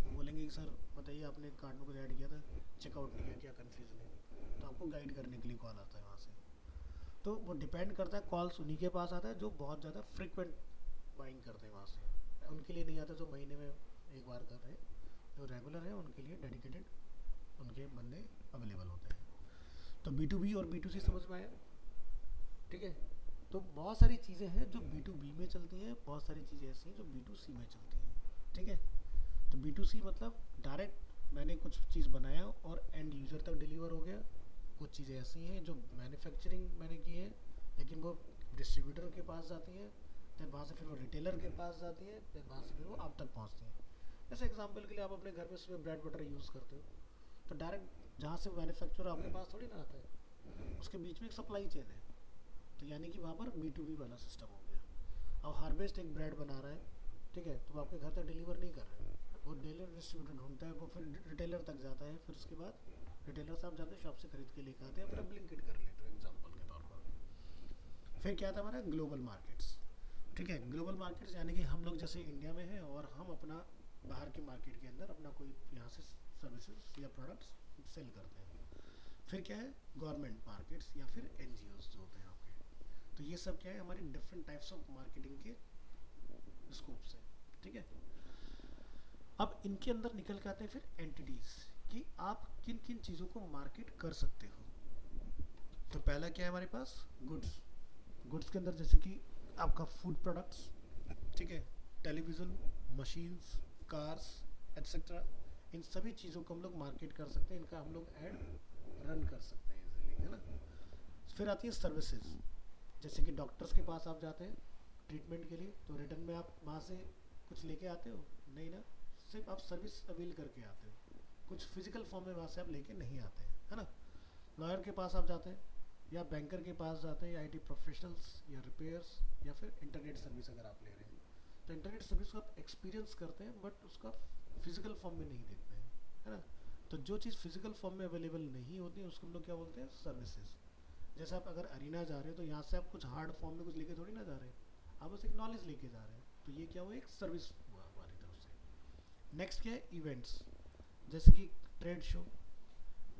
वो बोलेंगे कि सर बताइए आपने कार्ट में कुछ ऐड किया था, चेकआउट नहीं किया, क्या कन्फ्यूज़न है, तो आपको गाइड करने के लिए कॉल आता है वहाँ से। तो वो डिपेंड करता है, कॉल्स उन्हीं के पास आता है जो बहुत ज़्यादा फ्रिक्वेंट बाइंग करते हैं वहाँ से। उनके लिए नहीं आता जो महीने में एक बार कर रहे हैं। जो रेगुलर है उनके लिए डेडिकेटेड उनके बंदे अवेलेबल होते हैं। तो बी टू बी और बी टू सी समझ में आया? ठीक है। तो बहुत सारी चीज़ें हैं जो बी टू बी में चलती हैं, बहुत सारी चीज़ें ऐसी हैं जो बी टू सी में चलती हैं। ठीक है। तो बी टू सी मतलब डायरेक्ट मैंने कुछ चीज़ बनाया और एंड यूज़र तक डिलीवर हो गया। कुछ चीज़ें ऐसी हैं जो मैन्युफैक्चरिंग मैंने की है, लेकिन वो डिस्ट्रीब्यूटर के पास जाती हैं, फिर वहाँ से फिर वो रिटेलर के पास जाती है, फिर वहाँ से फिर वो आप तक पहुँचती हैं। जैसे एग्जांपल के लिए आप अपने घर में सुबह ब्रेड बटर यूज़ करते हो, तो डायरेक्ट जहाँ से मैन्युफैक्चर आपके पास थोड़ी ना आता है, उसके बीच में एक सप्लाई चेन है। तो यानी कि वहाँ पर बी टू बी वाला सिस्टम हो गया। अब हार्वेस्ट एक ब्रेड बना रहा है, ठीक है, तो वो आपके घर तक डिलीवर नहीं कर रहा है, वो डीलर डिस्ट्रीब्यूटर ढूंढता है, वो फिर रिटेलर तक जाता है, फिर उसके बाद रिटेलर से आप जाते शॉप से खरीद के लेकर आते हैं, फिर आप ब्लिंकिट कर लेते हो एग्जाम्पल के तौर पर। फिर क्या था हमारा ग्लोबल मार्केट्स। ठीक है। ग्लोबल मार्केट्स यानी कि हम लोग जैसे इंडिया में हैं और हम अपना बाहर के मार्केट के अंदर अपना कोई यहाँ से सर्विसेज या प्रोडक्ट्स सेल करते हैं। फिर क्या है, गवर्नमेंट मार्केट्स या फिर एनजीओज जो होते हैं आपके। तो ये सब क्या है, हमारे डिफरेंट टाइप्स ऑफ मार्केटिंग के स्कोप से। ठीक है। अब इनके अंदर निकल के आते हैं फिर एंटिटीज, कि आप किन किन चीज़ों को मार्केट कर सकते हो। तो पहला क्या है हमारे पास, गुड्स। गुड्स के अंदर जैसे कि आपका फूड प्रोडक्ट्स, ठीक है, टेलीविज़न, मशीन्स, कार्स एट्सेट्रा, इन सभी चीज़ों को हम लोग मार्केट कर सकते हैं, इनका हम लोग ऐड रन कर सकते हैं इजीली, है ना। फिर आती है सर्विसेज। जैसे कि डॉक्टर्स के पास आप जाते हैं ट्रीटमेंट के लिए, तो रिटर्न में आप वहाँ से कुछ लेके आते हो नहीं ना, सिर्फ आप सर्विस अवेल करके आते हो, कुछ फिजिकल फॉर्म में वहाँ से आप लेके नहीं आते हैं, है ना। लॉयर के पास आप जाते हैं, या बैंकर के पास जाते हैं, या आईटी प्रोफेशनल्स, या रिपेयर्स, या फिर इंटरनेट सर्विस अगर आप ले रहे हैं, तो इंटरनेट सर्विस को आप एक्सपीरियंस करते हैं बट उसका फिजिकल फॉर्म में नहीं देखते हैं, है ना। तो जो चीज़ फिजिकल फॉर्म में अवेलेबल नहीं होती है उसको हम लोग क्या बोलते हैं, सर्विसेज। जैसे आप अगर अरीना जा रहे हो तो यहाँ से आप कुछ हार्ड फॉर्म में कुछ लेके थोड़ी ना जा रहे हैं, आप बस एक नॉलेज लेके जा रहे हैं, तो ये क्या हुआ, एक सर्विस हुआ हमारी तरफ से। नेक्स्ट क्या है, इवेंट्स। जैसे कि trade show,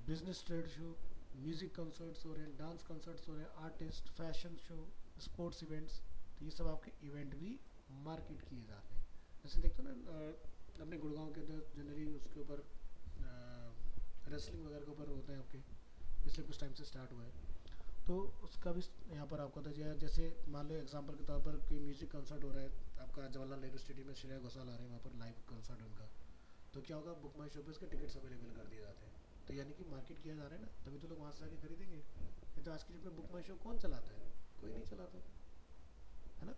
business trade show, music concerts हो रहे हैं, डांस कंसर्ट्स हो रहे हैं, artist, fashion show, sports events, तो ये सब आपके इवेंट भी मार्केट किए जाते हैं। जैसे देखते हो ना अपने गुड़गांव के अंदर जनरली उसके ऊपर रेसलिंग वगैरह के ऊपर होते हैं आपके, पिछले कुछ टाइम से स्टार्ट हुआ है। तो उसका भी यहाँ पर आपको होता है, जैसे मान लो एग्जांपल के तौर पर कोई म्यूजिक कंसर्ट हो रहा है आपका जवाहरलाल नेहरू स्टेडियम में, श्रेया घोषाल आ रहे हैं वहाँ पर लाइव कंसर्ट है उनका। तो क्या होगा, बुक माई शो पे उसके टिकट्स अवेलेबल कर दिए जाते हैं। तो यानी कि मार्केट किया जा रहा है ना, तभी तो लोग वहाँ से आके खरीदेंगे। नहीं तो आज की डेट में बुक माई शो कौन चलाता है? कोई नहीं चलाता है ना।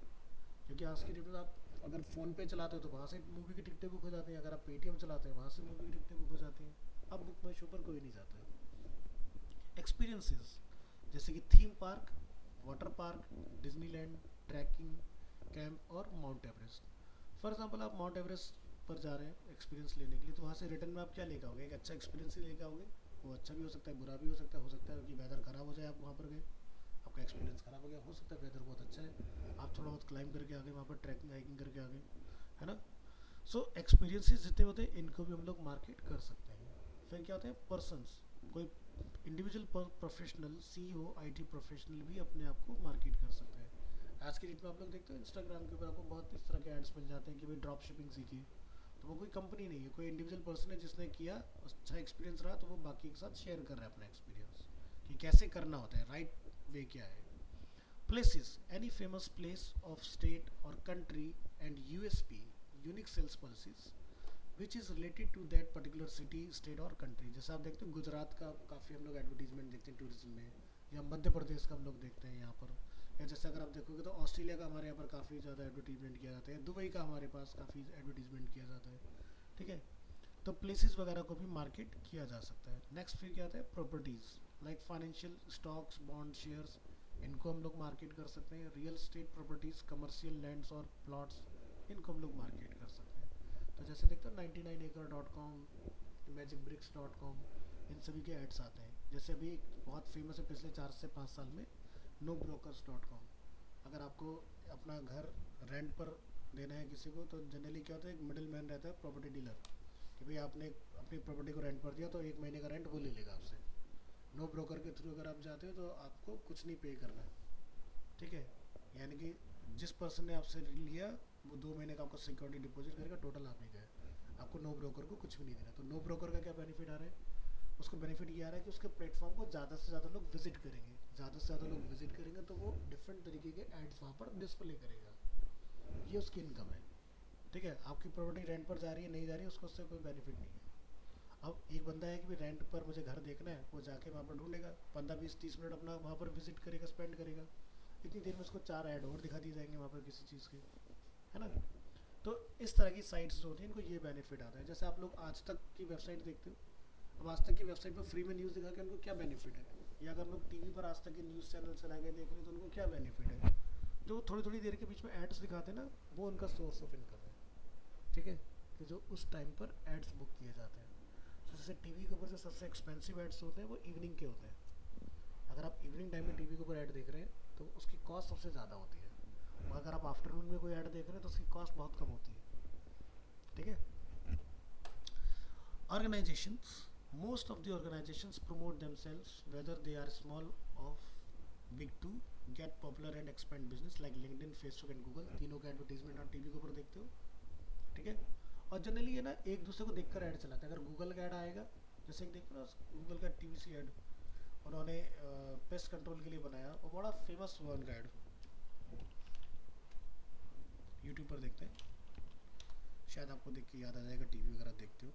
क्योंकि आज की डेट में आप अगर फ़ोन पे चलाते हो तो वहाँ से मूवी की टिकटें बुक हो जाती हैं, अगर आप पेटीएम चलाते हैं वहाँ से मूवी की टिकटें बुक हो जाती हैं। अब बुक माई शो पर कोई नहीं जाता है। एक्सपीरियंसेस जैसे कि theme park, water park, Disneyland, trekking, camp और माउंट एवरेस्ट। फॉर एग्जांपल आप माउंट एवरेस्ट पर जा रहे हैं एक्सपीरियंस लेने के लिए, तो वहाँ से रिटर्न में आप क्या लेकर आओगे? एक अच्छा एक्सपीरियंस ही लेकर आओगे। वो अच्छा भी हो सकता है, बुरा भी हो सकता है। हो सकता है कि वेदर ख़राब हो जाए, आप वहाँ पर गए, आपका एक्सपीरियंस ख़राब हो गया। हो सकता है वेदर बहुत अच्छा है, आप थोड़ा बहुत क्लाइंब करके आ गए, वहाँ पर ट्रैकिंग हाइकिंग करके आ गए, है ना। सो एक्सपीरियंसेस जितने होते हैं इनको भी हम लोग मार्केट कर सकते हैं। फिर क्या होता है, पर्सनस, कोई individual professional, CEO, IT professional भी अपने आप को मार्केट कर सकते हैं। आज की डेट में आप लोग देखते हो इंस्टाग्राम के ऊपर आपको बहुत इस तरह के एड्स मिल जाते हैं कि भाई ड्रॉप शिपिंग सीखिए। तो वो कोई कंपनी नहीं है, कोई इंडिविजुअल पर्सन है जिसने किया, अच्छा एक्सपीरियंस रहा, तो वो बाकी के साथ शेयर कर रहा है अपना एक्सपीरियंस कि कैसे करना होता है, राइट वे क्या है। Places, any famous place of state और country and USP, unique sales policies which is related to that particular city, state और कंट्री। जैसे आप देखते हैं गुजरात का काफ़ी हम लोग एडवर्टीजमेंट देखते हैं टूरिज्म में, या मध्य प्रदेश का हम लोग देखते हैं यहाँ पर, या जैसे अगर आप देखोगे तो ऑस्ट्रेलिया का हमारे यहाँ पर काफ़ी ज़्यादा एडवर्टीजमेंट किया जाता है, दुबई का हमारे पास काफ़ी एडवर्टीजमेंट किया जाता है। ठीक है, तो प्लेसेस वगैरह को भी मार्केट किया जा सकता है। नेक्स्ट फिर क्या आता है, properties like financial stocks, bond, shares, इनको हम लोग मार्केट कर सकते हैं। Real estate properties, commercial lands और प्लॉट्स, इनको हम लोग मार्केट कर सकते हैं। तो जैसे देखते हो 99acre.com, magicbricks.com, इन सभी के एड्स आते हैं। जैसे अभी बहुत फेमस है पिछले 4 से 5 साल में, nobrokers.com। अगर आपको अपना घर रेंट पर देना है किसी को, तो जनरली क्या होता है, एक मिडिल मैन रहता है, प्रॉपर्टी डीलर, कि भाई आपने अपनी प्रॉपर्टी को रेंट पर दिया तो 1 महीने का रेंट वो ले लेगा आपसे। नो ब्रोकर के थ्रू अगर आप जाते हो तो आपको कुछ नहीं पे करना है। ठीक है, यानी कि जिस पर्सन ने आपसे लिया वो 2 महीने का आपको सिक्योरिटी डिपॉजिट करेगा, टोटल आप ही गए, आपको नो ब्रोकर को कुछ भी नहीं देना। तो नो ब्रोकर का क्या बेनिफिट आ रहा है, उसको बेनिफिट ये आ रहा है कि उसके प्लेटफॉर्म को ज़्यादा से ज़्यादा लोग विजिट करेंगे, ज़्यादा से ज़्यादा लोग विजिट करेंगे तो वो डिफरेंट तरीके के एड्स वहाँ पर डिस्प्ले करेगा। ये उसकी इनकम है। ठीक है, आपकी प्रॉपर्टी रेंट पर जा रही है नहीं जा रही है, उसको उससे कोई बेनिफिट नहीं है। अब एक बंदा है कि भाई रेंट पर मुझे घर देखना है, वो जाके वहाँ पर ढूंढेगा, 15 20 30 मिनट अपना वहाँ पर विजिट करेगा, स्पेंड करेगा। इतनी देर में उसको 4 ऐड और दिखा दिए जाएंगे वहाँ पर किसी चीज़ के, है ना। तो इस तरह की साइट्स जो होती हैं इनको ये बेनिफिट आता है। जैसे आप लोग आज तक की वेबसाइट देखते हो, अब आज तक की वेबसाइट पर फ्री में न्यूज़ दिखा के उनको क्या बेनिफिट है, या अगर लोग टीवी पर आज तक के न्यूज़ चैनल चला के देख रहे हैं तो उनको क्या बेनिफिट है। जो थोड़ी थोड़ी देर के बीच में एड्स दिखाते हैं ना, वो उनका सोर्स ऑफ इनकम है। ठीक है, कि जो उस टाइम पर एड्स बुक किए जाते हैं। तो जैसे टीवी के ऊपर जो सबसे एक्सपेंसिव एड्स होते हैं वो इवनिंग के होते हैं। अगर आप इवनिंग टाइम में टीवी के ऊपर ऐड देख रहे हैं तो उसकी कॉस्ट सबसे ज़्यादा होती है, और अगर आप आफ्टरनून में कोई ऐड देख रहे हैं तो उसकी कॉस्ट बहुत कम होती है। ठीक है, organisations, most of the organisations promote themselves whether they are small of big to get popular and expand business, like LinkedIn, Facebook and Google, तीनों का एडवर्टीजमेंट आप टीवी के ऊपर देखते हो। ठीक है, और जनरली ये ना एक दूसरे को देखकर ऐड चलाते हैं। अगर गूगल का ऐड आएगा, जैसे एक देखो ना गूगल का टीवीसी ऐड उन्होंने पेस्ट कंट्रोल के लिए बनाया और बड़ा फेमस हुआ उनका ऐड, यूट्यूब पर देखते हैं, शायद आपको देख के याद आ जाएगा, टीवी वगैरह देखते हो।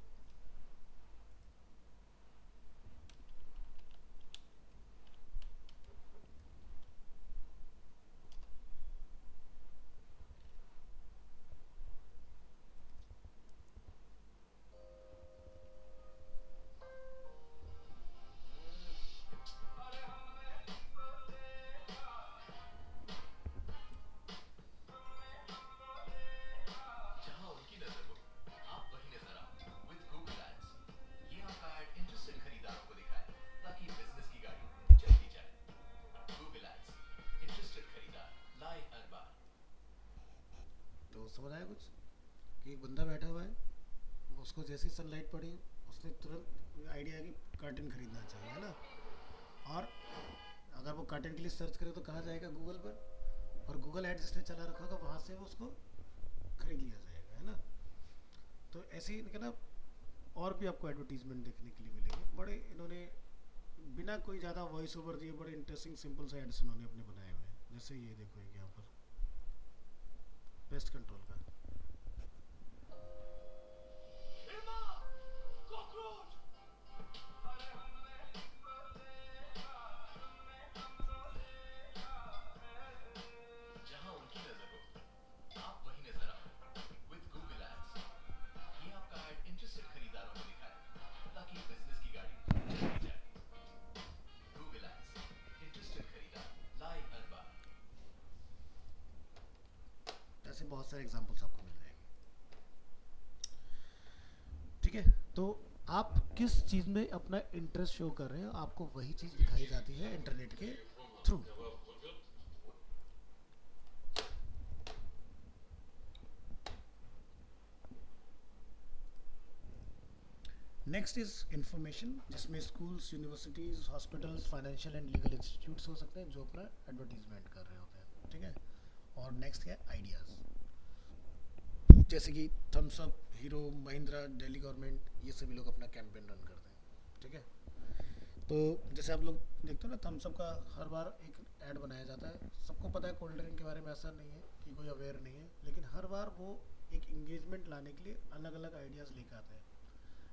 जहां उनकी नजर हो, आप वही नजर आओ विद गूगल एड्स। ये आपका ऐड इंटरेस्टेड खरीदारों को दिखाए ताकि बिजनेस की गाड़ी चलती जाए। गूगल एड्स, इंटरेस्टेड खरीदार लाए हर बार।
तो समझ आया कुछ, कि एक बंदा बैठा हुआ है, उसको जैसी सनलाइट पड़ी उसने तुरंत आइडिया है कि कर्टन खरीदना चाहिए, है ना। और अगर वो कर्टन के लिए सर्च करे तो कहाँ जाएगा, गूगल पर, और गूगल एड जिसने चला रखा होगा वहाँ से वो उसको खरीद लिया जाएगा, है ना। तो ऐसे ही इनके ना और भी आपको एडवर्टीजमेंट देखने के लिए मिलेंगे। बड़े इन्होंने बिना कोई ज़्यादा वॉइस ओवर दिए बड़े इंटरेस्टिंग सिंपल से एड्स इन्होंने अपने बनाए हुए हैं। जैसे ये देखो एक यहाँ पर पेस्ट कंट्रोल का।
जहां उनकी नजर हो आप वहीं नजर आओ विद गूगल एड्स। ये आपका ऐड इंटरेस्टेड खरीदारों को दिखाए ताकि बिजनेस की गाड़ी चलती जाए। गूगल एड्स, इंटरेस्टेड खरीदार लाए हर बार।
ऐसे बहुत सारे एग्जांपल्स आपको मिल जाएंगे। ठीक है, तो आप किस चीज़ में अपना इंटरेस्ट शो कर रहे हैं आपको वही चीज़ दिखाई जाती है इंटरनेट के थ्रू। नेक्स्ट इज इंफॉर्मेशन, जिसमें schools, universities, hospitals, financial and legal institutes हो सकते हैं जो अपना एडवर्टीजमेंट कर रहे होते हैं। ठीक है, और नेक्स्ट है आइडियाज़, जैसे कि Thums Up, Hero, Mahindra, Delhi government, ये सभी लोग अपना कैंपेन रन करते हैं। ठीक है, तो जैसे आप लोग देखते हो ना थम्स अप का हर बार एक ऐड बनाया जाता है। सबको पता है कोल्ड ड्रिंक के बारे में ऐसा नहीं है कि कोई अवेयर नहीं है, लेकिन हर बार वो एक इंगेजमेंट लाने के लिए अलग अलग आइडियाज़ लेकर आते हैं।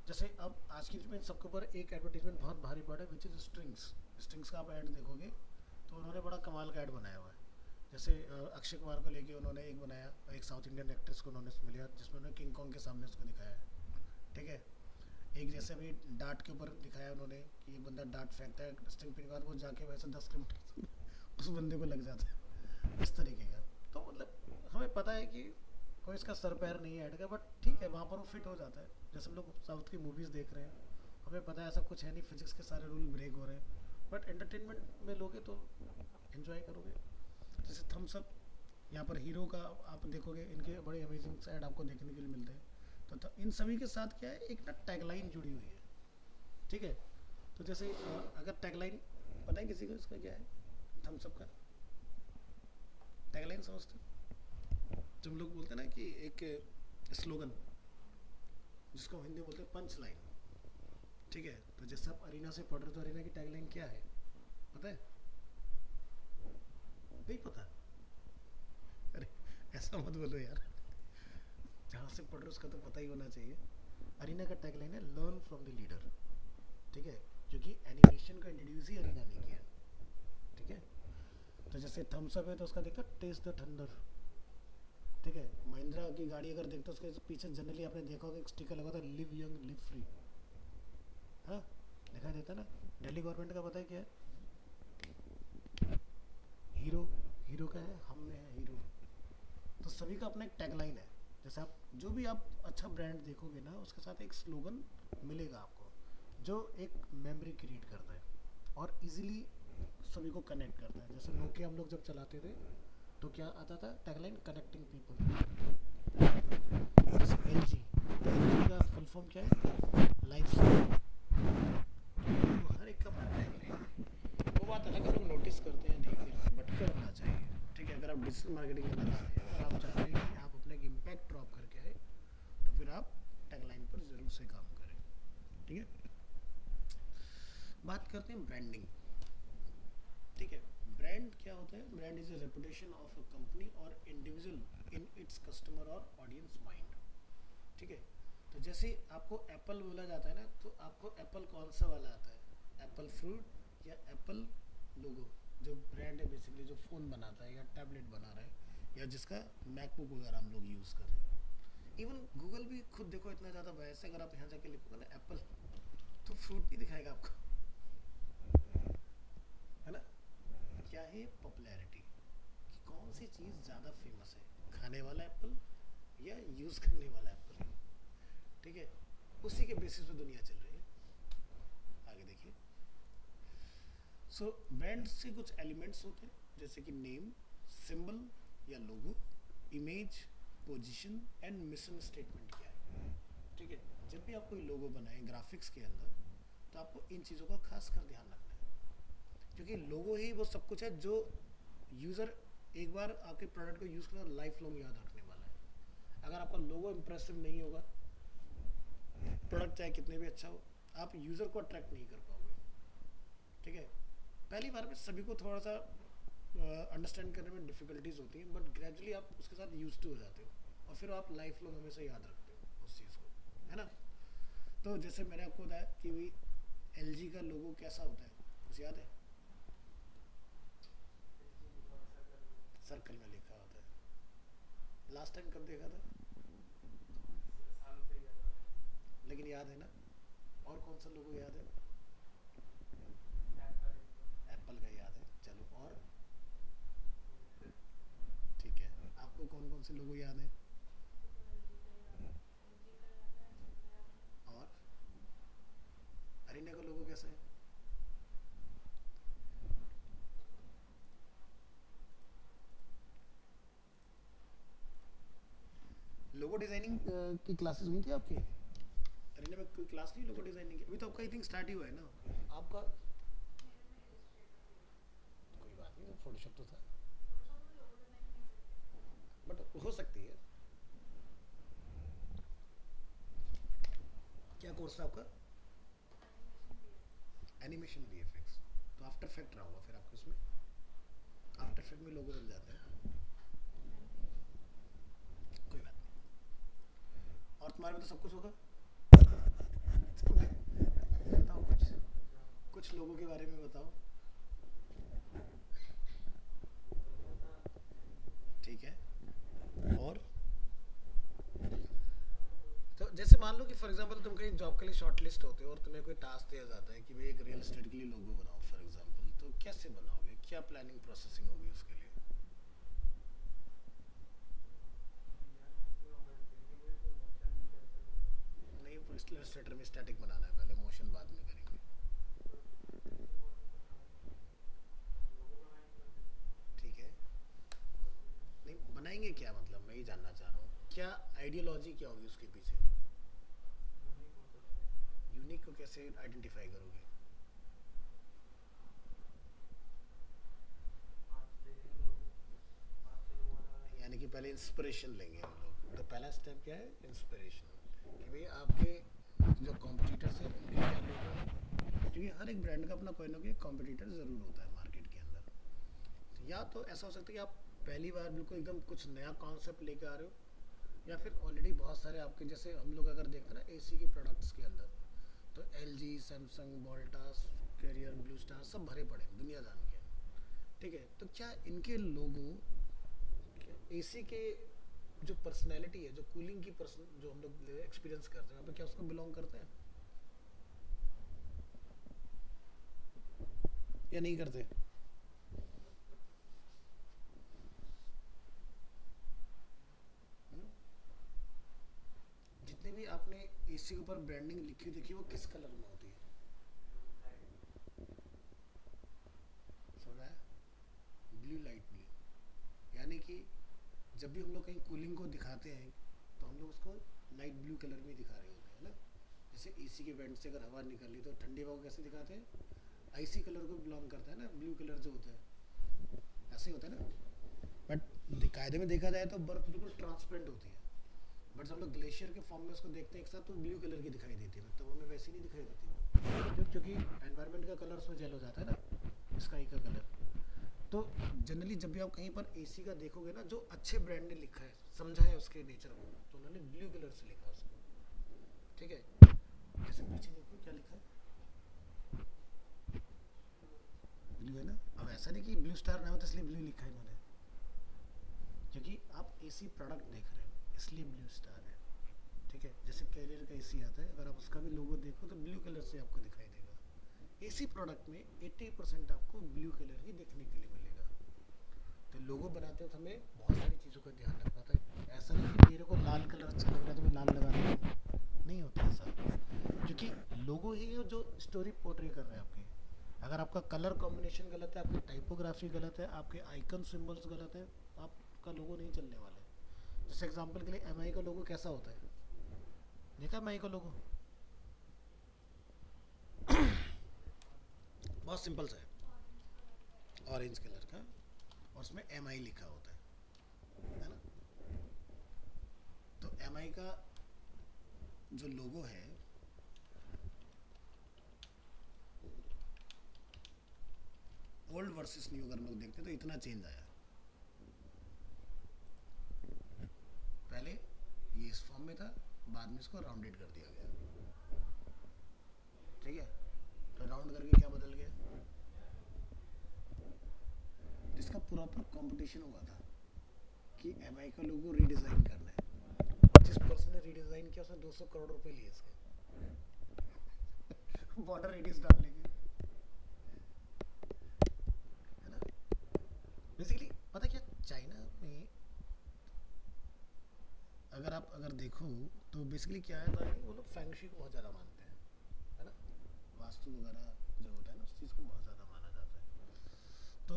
जैसे अब आज की डेट में सबके ऊपर एक एडवर्टीजमेंट बहुत भारी पड़ा है विच इज़ स्ट्रिंग्स। स्ट्रिंग्स का आप ऐड देखोगे तो उन्होंने बड़ा कमाल का ऐड बनाया हुआ है। जैसे अक्षय कुमार को लेके उन्होंने एक बनाया, और एक साउथ इंडियन एक्ट्रेस को उन्होंने मिला जिसमें उन्होंने किंग कॉन्ग के सामने उसको दिखाया है। ठीक है, एक जैसे अभी डार्ट के ऊपर दिखाया उन्होंने कि एक बंदा डार्ट फेंकता है, स्ट्रिंग पीने के बाद वो जाके वैसे 10 किलोमीटर उस बंदे को लग जाता है, इस तरीके का। तो मतलब हमें पता है कि कोई इसका सर पैर नहीं है ऐड का, बट ठीक है वहाँ पर वो फिट हो जाता है। जैसे हम लोग साउथ की मूवीज़ देख रहे हैं, हमें पता है ऐसा कुछ है नहीं, फिजिक्स के सारे रूल ब्रेक हो रहे हैं, बट एंटरटेनमेंट में लोगे तो एंजॉय करोगे। जैसे थम्स अप, यहाँ पर हीरो का आप देखोगे, इनके बड़े अमेजिंग ऐड आपको देखने के लिए मिलते हैं। तो इन सभी के साथ क्या है, एक ना टैगलाइन जुड़ी हुई है। ठीक है, तो जैसे अगर टैगलाइन पता है किसी को इसका क्या है, थम्स अप का टैगलाइन समझते हो? जब लोग बोलते हैं ना कि एक स्लोगन जिसको हिंदी में बोलते हैं पंच लाइन। ठीक है, तो जैसे आप अरीना से पढ़ रहे हो तो अरीना की टैगलाइन क्या है पता है? नहीं पता? अरे ऐसा मत बोलो यार, जहाँ से पढ़ रहे हो उसका तो पता ही होना चाहिए। अरीना का टैगलाइन है लर्न फ्रॉम द लीडर। ठीक है, क्योंकि एनिमेशन का इंट्रोड्यूस ही अरीना ने किया। ठीक है, तो जैसे थम्स अप है तो उसका देखो टेस्ट द थंडर। ठीक है, महिंद्रा की गाड़ी अगर देखते हो उसके पीछे जनरली आपने देखा होगा एक स्टिकर लगा था, लिव यंग लिव फ्री। हाँ, दिखाई देता ना। दिल्ली गवर्नमेंट का पता है क्या है? हीरो, हीरो का है हम में है हीरो। तो सभी का अपना एक टैगलाइन है। जैसे आप जो भी आप अच्छा ब्रांड देखोगे ना, उसके साथ एक स्लोगन मिलेगा आपको जो एक मेमोरी क्रिएट करता है और इजीली सभी को कनेक्ट करता है। जैसे नोकिया हम लोग जब चलाते थे तो क्या आता था टैगलाइन, कनेक्टिंग पीपल। जैसे एलजी, एलजी का फुल फॉर्म क्या है, लाइफ। तो हर एक का अपना टैगलाइन है। वो बात अलग लोग नोटिस करते हैं नहीं करते, बट करना चाहिए। ठीक है, अगर आप डिजिटल मार्केटिंग में लगा रहे हैं और आप चाहते हैं कि आप अपने इम्पैक्ट ड्रॉप करके आए तो फिर आप टैगलाइन पर ज़रूर से काम करें। ठीक है, बात करते हैं ब्रांडिंग। ठीक है, ब्रांड क्या होता है? Brand is a reputation of a company और इंडिविजुअल इन इट्स कस्टमर और ऑडियंस माइंड। ठीक है, तो जैसे आपको एप्पल बोला जाता है ना, तो आपको एप्पल कौन सा वाला आता है? एप्पल फ्रूट या एप्पल लोगो, जो ब्रांड है बेसिकली, जो फ़ोन बनाता है या टैबलेट बना रहा है या जिसका मैकबुक वगैरह हम लोग यूज़ कर रहे हैं। इवन गूगल भी खुद देखो इतना ज़्यादा बहस है, अगर आप यहाँ जाके लिखोगे ना एप्पल तो फ्रूट नहीं दिखाएगा आपको, है ना। क्या है पॉपुलैरिटी, कि कौन सी चीज़ ज़्यादा फेमस है, खाने वाला एप्पल या यूज़ करने वाला एप्पल। ठीक है, उसी के बेसिस पे दुनिया चल रही है। आगे देखिए, सो ब्रांड से कुछ एलिमेंट्स होते हैं जैसे कि नेम, सिंबल या logo, image, position and mission statement क्या है। ठीक है, जब भी आप कोई लोगो बनाएं ग्राफिक्स के अंदर तो आपको इन चीज़ों का खास कर ध्यान रखना है, क्योंकि लोगो ही वो सब कुछ है जो यूज़र एक बार आपके प्रोडक्ट को यूज़ करना लाइफ लॉन्ग याद रखने वाला है। अगर आपका लोगो इम्प्रेसिव नहीं होगा, प्रोडक्ट चाहे कितने भी अच्छा हो, आप यूज़र को अट्रैक्ट नहीं कर पाओगे। ठीक है, पहली बार में सभी को थोड़ा सा अंडरस्टैंड करने में डिफ़िकल्टीज होती हैं, बट ग्रेजुअली आप उसके साथ यूज टू हो जाते हो और फिर आप लाइफ लॉन्ग हमेशा याद रखते हो उस चीज़ को, है ना। तो जैसे मैंने आपको बताया कि भाई एल का लोगो कैसा होता है, कुछ याद है? सर्कल में लिखा होता है। लास्ट टाइम कब देखा था? लेकिन याद है ना? और कौन सा लोगो याद है? एप्पल का याद है, चलो। और ठीक है, आपको कौन कौन से लोगो याद है? और अरीना का लोगो कैसा है? लोगो डिजाइनिंग की क्लासेस हुई थी आपकी? अरीना में कोई क्लास नहीं लोगो डिजाइनिंग की? अभी तो आपका आई थिंक स्टार्ट ही हुआ है ना आपका। कोई बात नहीं, फोटोशॉप तो था, बट हो सकती है। क्या कोर्स था आपका? Animation VFX. तो आफ्टर इफेक्ट रहा होगा फिर आपको उसमें। आफ्टर इफेक्ट में लोगो बन जाते हैं, कोई बात नहीं। और तुम्हारे में तो सब कुछ होगा। बताओ कुछ, कुछ लोगों के बारे में बताओ। ठीक है, और तो जैसे मान लो कि फॉर एग्जांपल तुम कहीं जॉब के लिए शॉर्ट लिस्ट होते हो और तुम्हें कोई टास्क दिया जाता है कि भाई एक रियल एस्टेट के लिए लोगो बनाओ फॉर एग्जांपल, तो कैसे बनाओगे, क्या प्लानिंग प्रोसेसिंग होगी उसके लिए? नहीं, इलस्ट्रेटर में स्टैटिक बनाना है पहले, मोशन बाद में करेंगे। ठीक है, नहीं बनाएंगे क्या, मतलब मैं ये जानना चाह रहा हूँ क्या आइडियोलॉजी क्या होगी उसके पीछे? यूनिक को कैसे आइडेंटिफाई करोगे? यानी कि पहले इंस्पिरेशन लेंगे हम लोग, तो पहला स्टेप क्या है? इंस्पिरेशन। कि भाई आपके जो कॉम्पिटिटर्स हैं उनके क्या लोग हैं, क्योंकि हर एक ब्रांड का अपना कोई ना कोई कॉम्पिटिटर ज़रूर होता है मार्केट के अंदर। तो या तो ऐसा हो सकता है कि आप पहली बार बिल्कुल एकदम कुछ नया कॉन्सेप्ट लेके आ रहे हो, या फिर ऑलरेडी बहुत सारे आपके जैसे हम लोग अगर देखते हैं ना एसी के प्रोडक्ट्स के अंदर, तो L G, Samsung, Voltas, Carrier, Blue Star सब भरे पड़े हैं दुनिया जान के। ठीक है, तो क्या इनके लोगों, एसी के जो पर्सनैलिटी है, जो कूलिंग की पर्सन जो हम लोग एक्सपीरियंस करते हैं, क्या उसको बिलोंग करते हैं या नहीं करते? जितने भी आपने एसी के ऊपर ब्रांडिंग लिखी देखी वो किस कलर में होती है? समझ आया? Blue, light blue. यानी कि जब भी हम लोग कहीं कूलिंग को दिखाते हैं तो हम लोग उसको लाइट ब्लू कलर में दिखा रहे होते हैं ना। जैसे एसी के वेंट से अगर हवा निकली तो ठंडी हवा को कैसे दिखाते हैं? आईसी कलर को बिलोंग करता है ना, ब्लू कलर जो होता है, ऐसे ही होता है ना। बट कायदे में देखा जाए तो बर्फ बिल्कुल ट्रांसपेरेंट होती है, बट जब हम लोग ग्लेशियर के फॉर्म में उसको देखते हैं एक साथ तो ब्लू कलर की दिखाई देती है, तो हमें वैसी नहीं दिखाई देती वो, क्योंकि एनवायरनमेंट का कलर उसमें जेल हो जाता है ना, स्काई का कलर। तो जनरली जब भी आप कहीं पर एसी का देखोगे ना, जो अच्छे ब्रांड ने लिखा है, समझा है उसके नेचर को, तो उन्होंने ब्लू कलर से लिखा उसको। ठीक है, जैसे पीछे देखो क्या लिखा है, ब्लू है ना। अब ऐसा नहीं कि ब्लू स्टार ना हो तो इसलिए ब्लू लिखा है इन्होंने, क्योंकि आप एसी प्रोडक्ट देख रहे हो इसलिए ब्लू स्टार है। ठीक है, जैसे कैरियर का एसी आता है, अगर आप उसका भी लोगो देखो तो ब्लू कलर से आपको दिखाई देगा। एसी प्रोडक्ट में 80% आपको ब्लू कलर ही देखने के लिए मिलेगा। तो लोगो बनाते वक्त हमें बहुत सारी चीज़ों का ध्यान रखना था। ऐसा नहीं कि मेरे को लाल कलर अच्छा लग रहा है तो मैं लाल लगा देता हूँ, नहीं होता ऐसा, क्योंकि लोगो ही है जो स्टोरी पोर्ट्रे कर रहे हैं आपकी। अगर आपका कलर कॉम्बिनेशन गलत है, आपकी टाइपोग्राफी गलत है, आपके आइकन सिंबल्स गलत है, आपका लोगो नहीं चलने वाला है। जैसे एग्जांपल के लिए एमआई का लोगो कैसा होता है, देखा एमआई का लोगो? बहुत सिंपल सा है, ऑरेंज कलर का, और उसमें एमआई लिखा होता है ना। एमआई का जो लोगो है ओल्ड वर्सेस न्यू अगर हम लोग देखते हैं तो इतना चेंज आया। पहले ये इस फॉर्म में था, बाद में इसको राउंडेड कर दिया गया। ठीक है, तो राउंड करके क्या बदल गया, इसका प्रॉपर कंपटीशन हुआ था कि एमआई का लोगो रीडिज़ाइन करना है। जिस पर्सन ने रीडिज़ाइन किया उसने 200 करोड़ रुपए लिए इसके बॉर्डर रेडियस डालने के, है ना। बेसिकली पता क्या, चाइना में अगर देखो तो बेसिकली क्या है ना, वो लोग फैंगशी को बहुत ज़्यादा मानते हैं, है ना। वास्तु वगैरह जो होता है ना, उस चीज़ को बहुत ज़्यादा माना जाता है। तो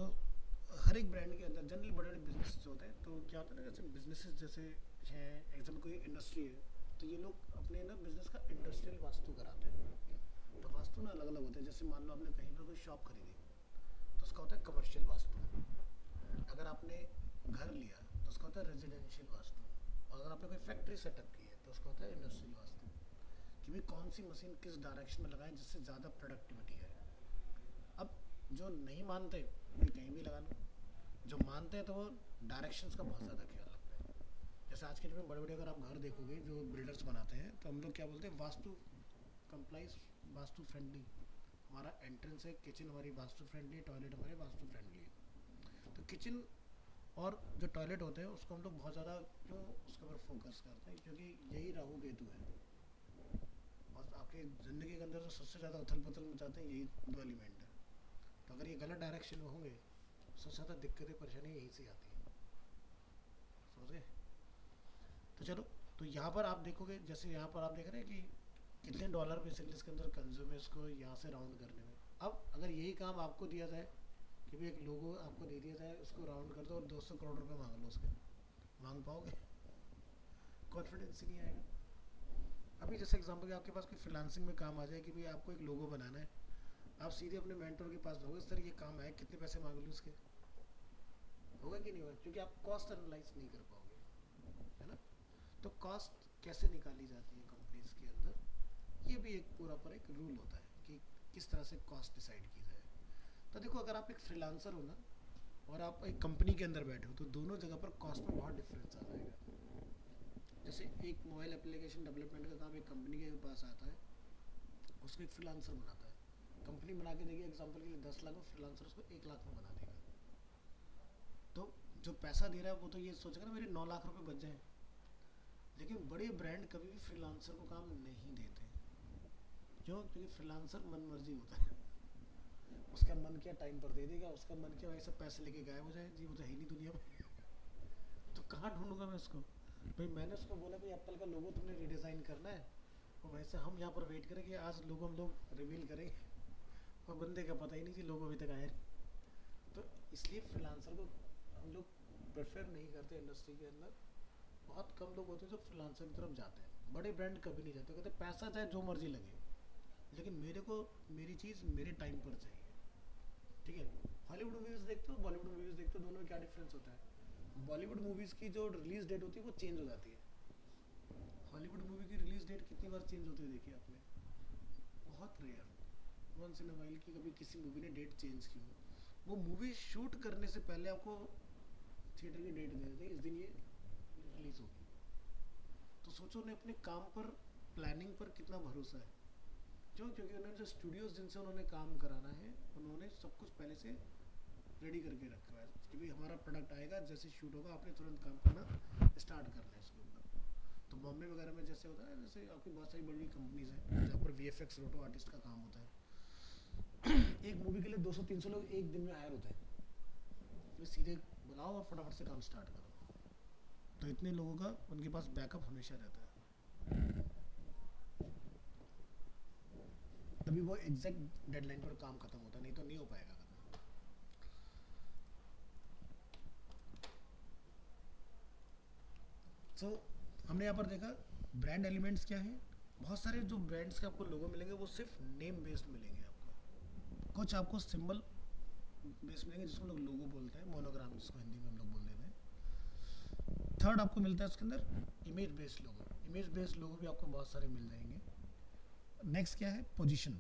हर एक ब्रांड के अंदर जनरली बड़े बड़े बिजनेस होते हैं, तो क्या होता है ना, जैसे बिजनेसेस जैसे हैं, एग्जाम्पल कोई इंडस्ट्री है, तो ये लोग अपने ना बिजनेस का इंडस्ट्रियल वास्तु कराते हैं। तो वास्तु ना अलग अलग होते हैं। जैसे मान लो आपने कहीं पर कोई शॉप खरीदी तो उसका होता है कमर्शियल वास्तु। अगर आपने घर लिया तो उसका होता है रेजिडेंशियल वास्तु। और अगर आपने कोई फैक्ट्री सेटअप की है तो उसका होता है इंडस्ट्रियल वास्तु, कि भाई कौन सी मशीन किस डायरेक्शन में लगाएं जिससे ज़्यादा प्रोडक्टिविटी है। अब जो नहीं मानते वो कहीं भी लगा लो, जो मानते हैं तो वो डायरेक्शंस का बहुत ज़्यादा ख्याल रखते हैं। जैसे आज के डेट में बड़े बड़े अगर आप घर देखोगे जो बिल्डर्स बनाते हैं, तो हम लोग क्या बोलते हैं, वास्तु कंप्लाइज, वास्तु फ्रेंडली। हमारा एंट्रेंस है, किचन हमारी वास्तु फ्रेंडली, टॉयलेट हमारे वास्तु फ्रेंडली है। तो किचन और जो टॉयलेट होते हैं उसको हम लोग बहुत ज़्यादा क्यों उसके ऊपर फोकस करते हैं, क्योंकि यही राहु केतु है। और आपके ज़िंदगी के अंदर जो सबसे ज़्यादा उथल पुथल मचाते हैं यही दो एलिमेंट है। तो अगर ये गलत डायरेक्शन में होंगे सबसे ज़्यादा दिक्कतें परेशानी यहीं से आती है, समझ गए। तो चलो, तो यहाँ पर आप देखोगे, जैसे यहाँ पर आप देख रहे हैं कि कितने डॉलर बेसिकली इसके अंदर कंज्यूम है इसको यहाँ से राउंड करने में। अब अगर यही काम आपको दिया जाए कि भी एक लोगो आपको दे दिया जाए, उसको राउंड कर दो और 200 करोड़ रुपए मांग लो, उसके मांग पाओगे? कॉन्फिडेंस ही नहीं आएगा। अभी जैसे एग्जांपल कि आपके पास कोई फ्रीलांसिंग में काम आ जाए कि भाई आपको एक लोगो बनाना है, आप सीधे अपने मेंटर के पास जाओगे, सर ये काम है, कितने पैसे मांग लो उसके, होगा कि नहीं होगा? क्योंकि आप कॉस्ट एनालाइज नहीं कर पाओगे, है ना। तो कॉस्ट कैसे निकाली जाती है कंपनीज के अंदर, ये भी एक पूरा पर एक रूल होता है कि किस तरह से कॉस्ट डिसाइड की जाए। तो देखो, अगर आप एक फ्रीलांसर हो ना और आप एक कंपनी के अंदर बैठे हो, तो दोनों जगह पर कॉस्ट में बहुत डिफरेंस आ जाएगा। जैसे एक मोबाइल एप्लीकेशन डेवलपमेंट का काम एक कंपनी के पास आता है, उसको एक फ्रीलांसर बनाता है, कंपनी बना के देगी एग्जांपल के लिए 10 लाख में, फ्रीलांसर उसको 1 लाख में बना देगा। तो जो पैसा दे रहा है वो तो ये सोचेगा ना मेरे 9 लाख रुपए बच जाएं। लेकिन बड़े ब्रांड कभी भी फ्रीलांसर को काम नहीं देते। क्यों? क्योंकि फ्रीलांसर मन मर्जी होता है, उसका मन किया टाइम पर दे देगा, उसका मन किया वैसे पैसे लेके गायब हो जाए, जी वो तो है ही नहीं दुनिया में। तो कहाँ ढूंढूंगा मैं उसको? भाई मैंने उसको बोला भाई एप्पल का लोगो तुमने रीडिज़ाइन करना है, और वैसे हम यहाँ पर वेट करेंगे आज लोगो हम लोग रिवील करेंगे, और बंदे का पता ही नहीं कि लोगो अभी तक आया नहीं। तो इसलिए फ्रीलांसर को हम लोग प्रेफर नहीं करते इंडस्ट्री के अंदर। बहुत कम लोग होते हैं जो फ्रीलांसर की तरफ जाते हैं। बड़े ब्रांड कभी नहीं जाते, कहते पैसा चाहे जो मर्जी लगे, लेकिन मेरे को मेरी चीज़ मेरे टाइम पर चाहिए। ठीक है, हॉलीवुड मूवीज़ देखते हो, बॉलीवुड मूवीज़ देखते हो, दोनों में क्या डिफरेंस होता है? बॉलीवुड मूवीज़ की जो रिलीज डेट होती है वो चेंज हो जाती है। हॉलीवुड मूवी की रिलीज डेट कितनी बार चेंज होती है देखिए आपने? बहुत rare, once in a while की कभी किसी मूवी ने डेट चेंज की हो। वो मूवी शूट करने से पहले आपको थिएटर की डेट दे देते हैं, इस दिन ये रिलीज होगी। तो सोचो उन्हें अपने काम पर, प्लानिंग पर कितना भरोसा है। क्यों? क्योंकि उन्होंने जो स्टूडियोज जिनसे उन्होंने काम कराना है, उन्होंने सब कुछ पहले से रेडी करके रखा है कि भाई हमारा प्रोडक्ट आएगा, जैसे शूट होगा आपने तुरंत काम करना स्टार्ट करना है इसके ऊपर। तो बॉम्बे वगैरह में जैसे होता है, जैसे आपकी बहुत सारी बड़ी कंपनीज हैं जहाँ पर VFX फोटो आर्टिस्ट का काम होता है। एक मूवी के लिए 200-300 लोग एक दिन में हायर होते हैं, तो सीधे बुलाओ और फटाफट से काम स्टार्ट करो। तो इतने लोगों का उनके पास बैकअप हमेशा रहता है, तभी वो एग्जैक्ट डेडलाइन पर काम खत्म होता है, नहीं तो नहीं हो पाएगा खत्म। सो हमने यहाँ पर देखा ब्रांड एलिमेंट्स क्या हैं। बहुत सारे जो ब्रांड्स के आपको लोगो मिलेंगे वो सिर्फ नेम बेस्ड मिलेंगे आपको। कुछ आपको सिंबल बेस्ड मिलेंगे जिसको लोग लोगो बोलते हैं, मोनोग्राम जिसको हिंदी में हम लोग बोल देते हैं। थर्ड आपको मिलता है उसके अंदर इमेज बेस्ड लोगो। इमेज बेस्ड लोगो भी आपको बहुत सारे मिल जाएंगे। नेक्स्ट क्या है, पोजीशन,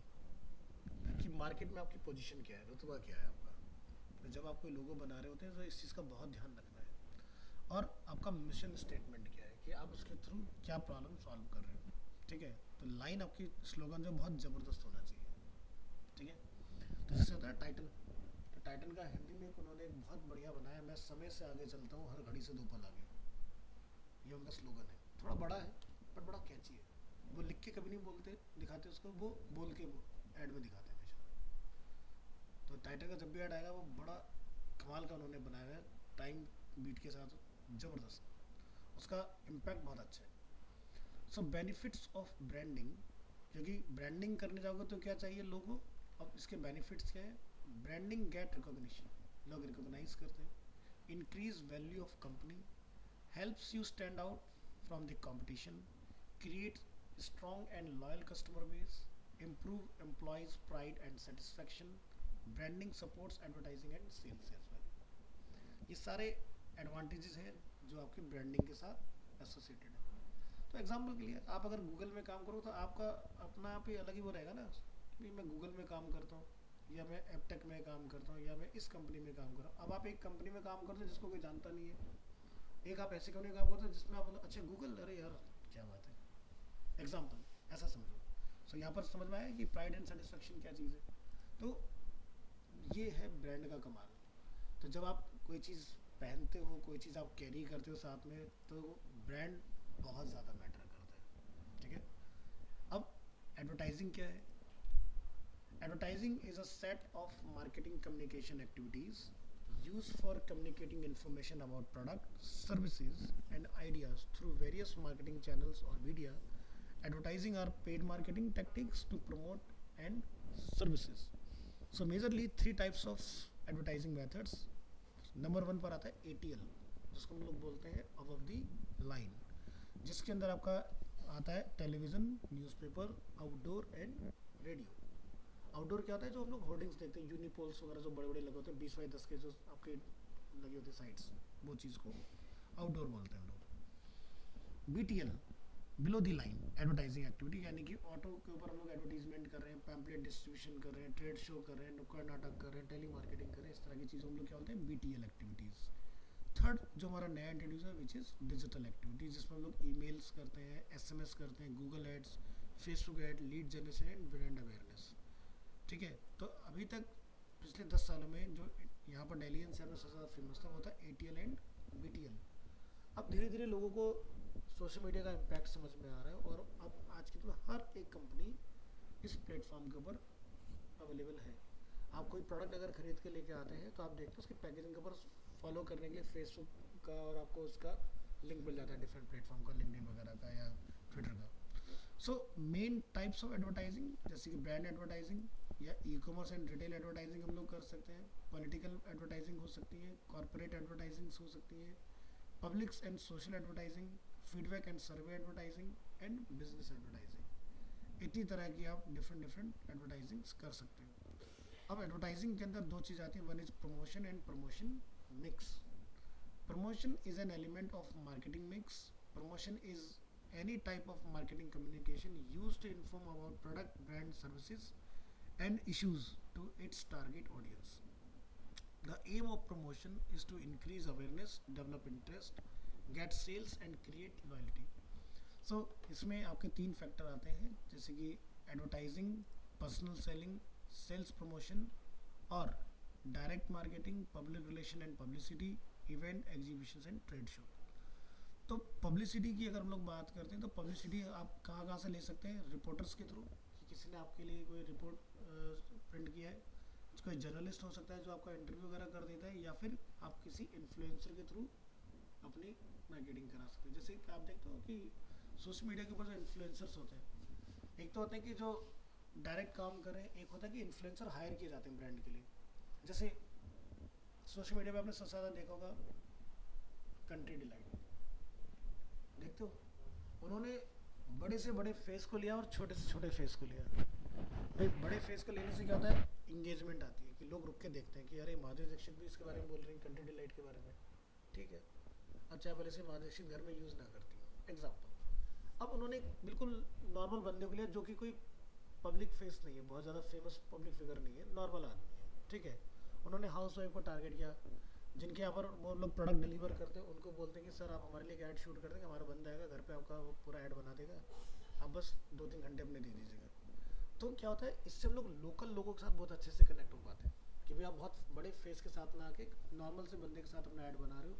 कि मार्केट में आपकी पोजीशन क्या है, रुतबा क्या है आपका। तो जब आप कोई लोगो बना रहे होते हैं तो इस चीज़ का बहुत ध्यान रखना है। और आपका मिशन स्टेटमेंट क्या है, कि आप उसके थ्रू क्या प्रॉब्लम सॉल्व कर रहे हो। ठीक है, तो लाइन आपकी स्लोगन जो बहुत ज़बरदस्त होना चाहिए। ठीक है, तो जैसे होता है टाइटन, तो टाइटन का हिंदी में उन्होंने एक बहुत बढ़िया बनाया, मैं समय से आगे चलता हूँ, हर घड़ी से 2 पल आगे। ये उनका स्लोगन है, थोड़ा बड़ा है पर बड़ा कैची है। वो लिख के कभी नहीं बोलते दिखाते उसको, वो बोल के ऐड में दिखाते हैं हमेशा। तो टाइटन का जब भी ऐड आएगा वो बड़ा कमाल का उन्होंने बनाया है, टाइम बीट के साथ, ज़बरदस्त। उसका इम्पैक्ट बहुत अच्छा है। सो बेनिफिट्स ऑफ ब्रांडिंग, क्योंकि ब्रांडिंग करने जाओगे तो क्या चाहिए लोगो। अब इसके बेनिफिट्स क्या है, ब्रांडिंग गेट रिकॉग्निशन, लोग रिकॉग्नाइज करते हैं, increase value of company, helps you stand out from the competition, create strong and loyal customer base, improve employees pride and satisfaction, branding supports advertising and sales as well। ये सारे advantages हैं जो आपके branding के साथ associated है। तो example के लिए आप अगर गूगल में काम करो तो आपका अपना आप ही अलग ही वो रहेगा ना, कि मैं गूगल में काम करता हूँ या मैं एपटेक में काम करता हूँ या मैं इस कंपनी में काम कर रहा हूँ। अब आप एक कंपनी में काम करते हो जिसको कोई जानता नहीं है, एक आप ऐसे कंपनी में काम करते हो जिसमें आप अच्छा गूगल, अरे यार क्या बात है, एग्जाम्पल ऐसा समझो। सो यहाँ पर समझ में आया कि प्राइड एंड सेटिस्फेक्शन क्या चीज़ है। तो ये है ब्रांड का कमाल। तो जब आप कोई चीज़ पहनते हो, कोई चीज़ आप कैरी करते हो साथ में, तो ब्रांड बहुत ज़्यादा मैटर करता है। ठीक है, अब एडवर्टाइजिंग क्या है। Advertising is a set of marketing communication activities used for communicating information about product, services and ideas through various marketing channels or media. Advertising are paid marketing tactics to promote and services. So majorly 3 types of advertising methods. Number 1 पर आता है ATL, जिसको हम लोग बोलते हैं above the line, जिसके अंदर आपका आता है television, newspaper, outdoor and radio. Outdoor क्या होता है, जो हम लोग होर्डिंग्स देखते हैं, यूनिपोल्स वगैरह जो बड़े बड़े लगे होते हैं 20x10 के, जो आपके लगे होते हैं साइड्स, वो चीज़ को आउटडोर बोलते हैं हम लोग। BTL, below the line advertising activity, यानी कि ऑटो के ऊपर हम लोग एडवर्टीजमेंट कर रहे हैं, पैम्पलेट डिस्ट्रीब्यूशन कर रहे हैं, ट्रेड शो कर रहे हैं, नुक्कड़ नाटक कर रहे हैं, टेली मार्केटिंग कर रहे हैं, इस तरह की चीज़ों हम लोग क्या बोलते हैं, BTL एक्टिविटीज़। थर्ड जो हमारा नया इंट्रोड्यूस है विच इज़ डिजिटल एक्टिविटीज़, जिसमें हम लोग ईमेल्स करते हैं, SMS करते हैं, Google ads, Facebook ad, lead generation and brand awareness. ठीक है, तो अभी तक पिछले 10 सालों में जो यहाँ पर डेली एनसीआर में सबसे ज़्यादा फेमस था वो था ATL एंड BTL। अब धीरे धीरे लोगों को सोशल मीडिया का इम्पैक्ट समझ में आ रहा है, और अब आज के दिन हर एक कंपनी इस प्लेटफॉर्म के ऊपर अवेलेबल है। आप कोई प्रोडक्ट अगर खरीद के लेके आते हैं तो आप देखते हो उसकी पैकेजिंग के ऊपर फॉलो करने के लिए फेसबुक का और आपको उसका लिंक मिल जाता है, डिफरेंट प्लेटफॉर्म का, लिंक्डइन वगैरह का या ट्विटर का। So main types of advertising जैसे कि ब्रांड एडवर्टाइजिंग या ई-कॉमर्स एंड रिटेल एडवर्टाइजिंग हम लोग कर सकते हैं, पॉलिटिकल एडवर्टाइजिंग हो सकती है, कॉर्पोरेट एडवर्टाइजिंग हो सकती है, publics and social advertising, feedback and survey advertising and business advertising. इतनी तरह की आप डिफरेंट एडवर्टाइजिंग्स कर सकते हो। अब एडवर्टाइजिंग के अंदर 2 चीज़ आती हैं, one is promotion and promotion mix. Promotion is an element of marketing mix. Promotion is any type of marketing communication used to inform about product, brand, services and issues to its target audience. The aim of promotion is to increase awareness, develop interest, get sales and create loyalty. So इसमें आपके 3 factor आते हैं, जैसे कि advertising, personal selling, sales promotion और direct marketing, public relation and publicity, event, exhibitions and trade show. तो publicity की अगर हम लोग बात करते हैं तो पब्लिसिटी आप कहाँ से ले सकते हैं, रिपोर्टर्स के थ्रू, कि किसी ने आपके लिए कोई रिपोर्ट प्रिंट किया है, कोई जर्नलिस्ट हो सकता है जो आपका इंटरव्यू वगैरह कर देता है, या फिर आप किसी इन्फ्लुएंसर के थ्रू अपनी मार्केटिंग करा सकते हैं। जैसे कि आप देखते हो कि सोशल मीडिया के ऊपर जो इन्फ्लुएंसर्स होते हैं, एक तो होते हैं कि जो डायरेक्ट काम कर रहे हैं, एक होता है कि इन्फ्लुएंसर हायर किए जाते हैं ब्रांड के लिए। जैसे सोशल मीडिया पर आपने सबसे ज़्यादा देखा होगा कंट्री डिलाइट, देखते हो उन्होंने बड़े से बड़े फेस को लिया और छोटे से छोटे फेस को लिया। भाई बड़े फेस को लेने से क्या होता है, इंगेजमेंट आती है कि लोग रुक के देखते हैं कि अरे माधुरी दीक्षित भी इसके बारे में बोल रही हैं, कंट्री डिलाइट के बारे में। ठीक है, और चाय वाले से मादृश्य घर में यूज़ ना करती हो, एग्जाम्पल। अब उन्होंने बिल्कुल नॉर्मल बंदे को लिया जो कि कोई पब्लिक फेस नहीं है, बहुत ज़्यादा फेमस पब्लिक फिगर नहीं है, नॉर्मल आदमी है, ठीक है। उन्होंने हाउस वाइफ को टारगेट किया, जिनके यहाँ पर वो लोग प्रोडक्ट डिलीवर करते हैं, उनको बोलते हैं कि सर आप हमारे लिए एक ऐड शूट कर देंगे, हमारा बंदा आएगा घर पे आपका वो पूरा ऐड बना देगा, आप बस 2-3 घंटे अपने दे दीजिएगा। तो क्या होता है, इससे हम लोग लोकल लोगों के साथ बहुत अच्छे से कनेक्ट हो पाते हैं कि भाई आप बहुत बड़े फेस के साथ ना आके नॉर्मल से बंदे के साथ अपना ऐड बना रहे हो,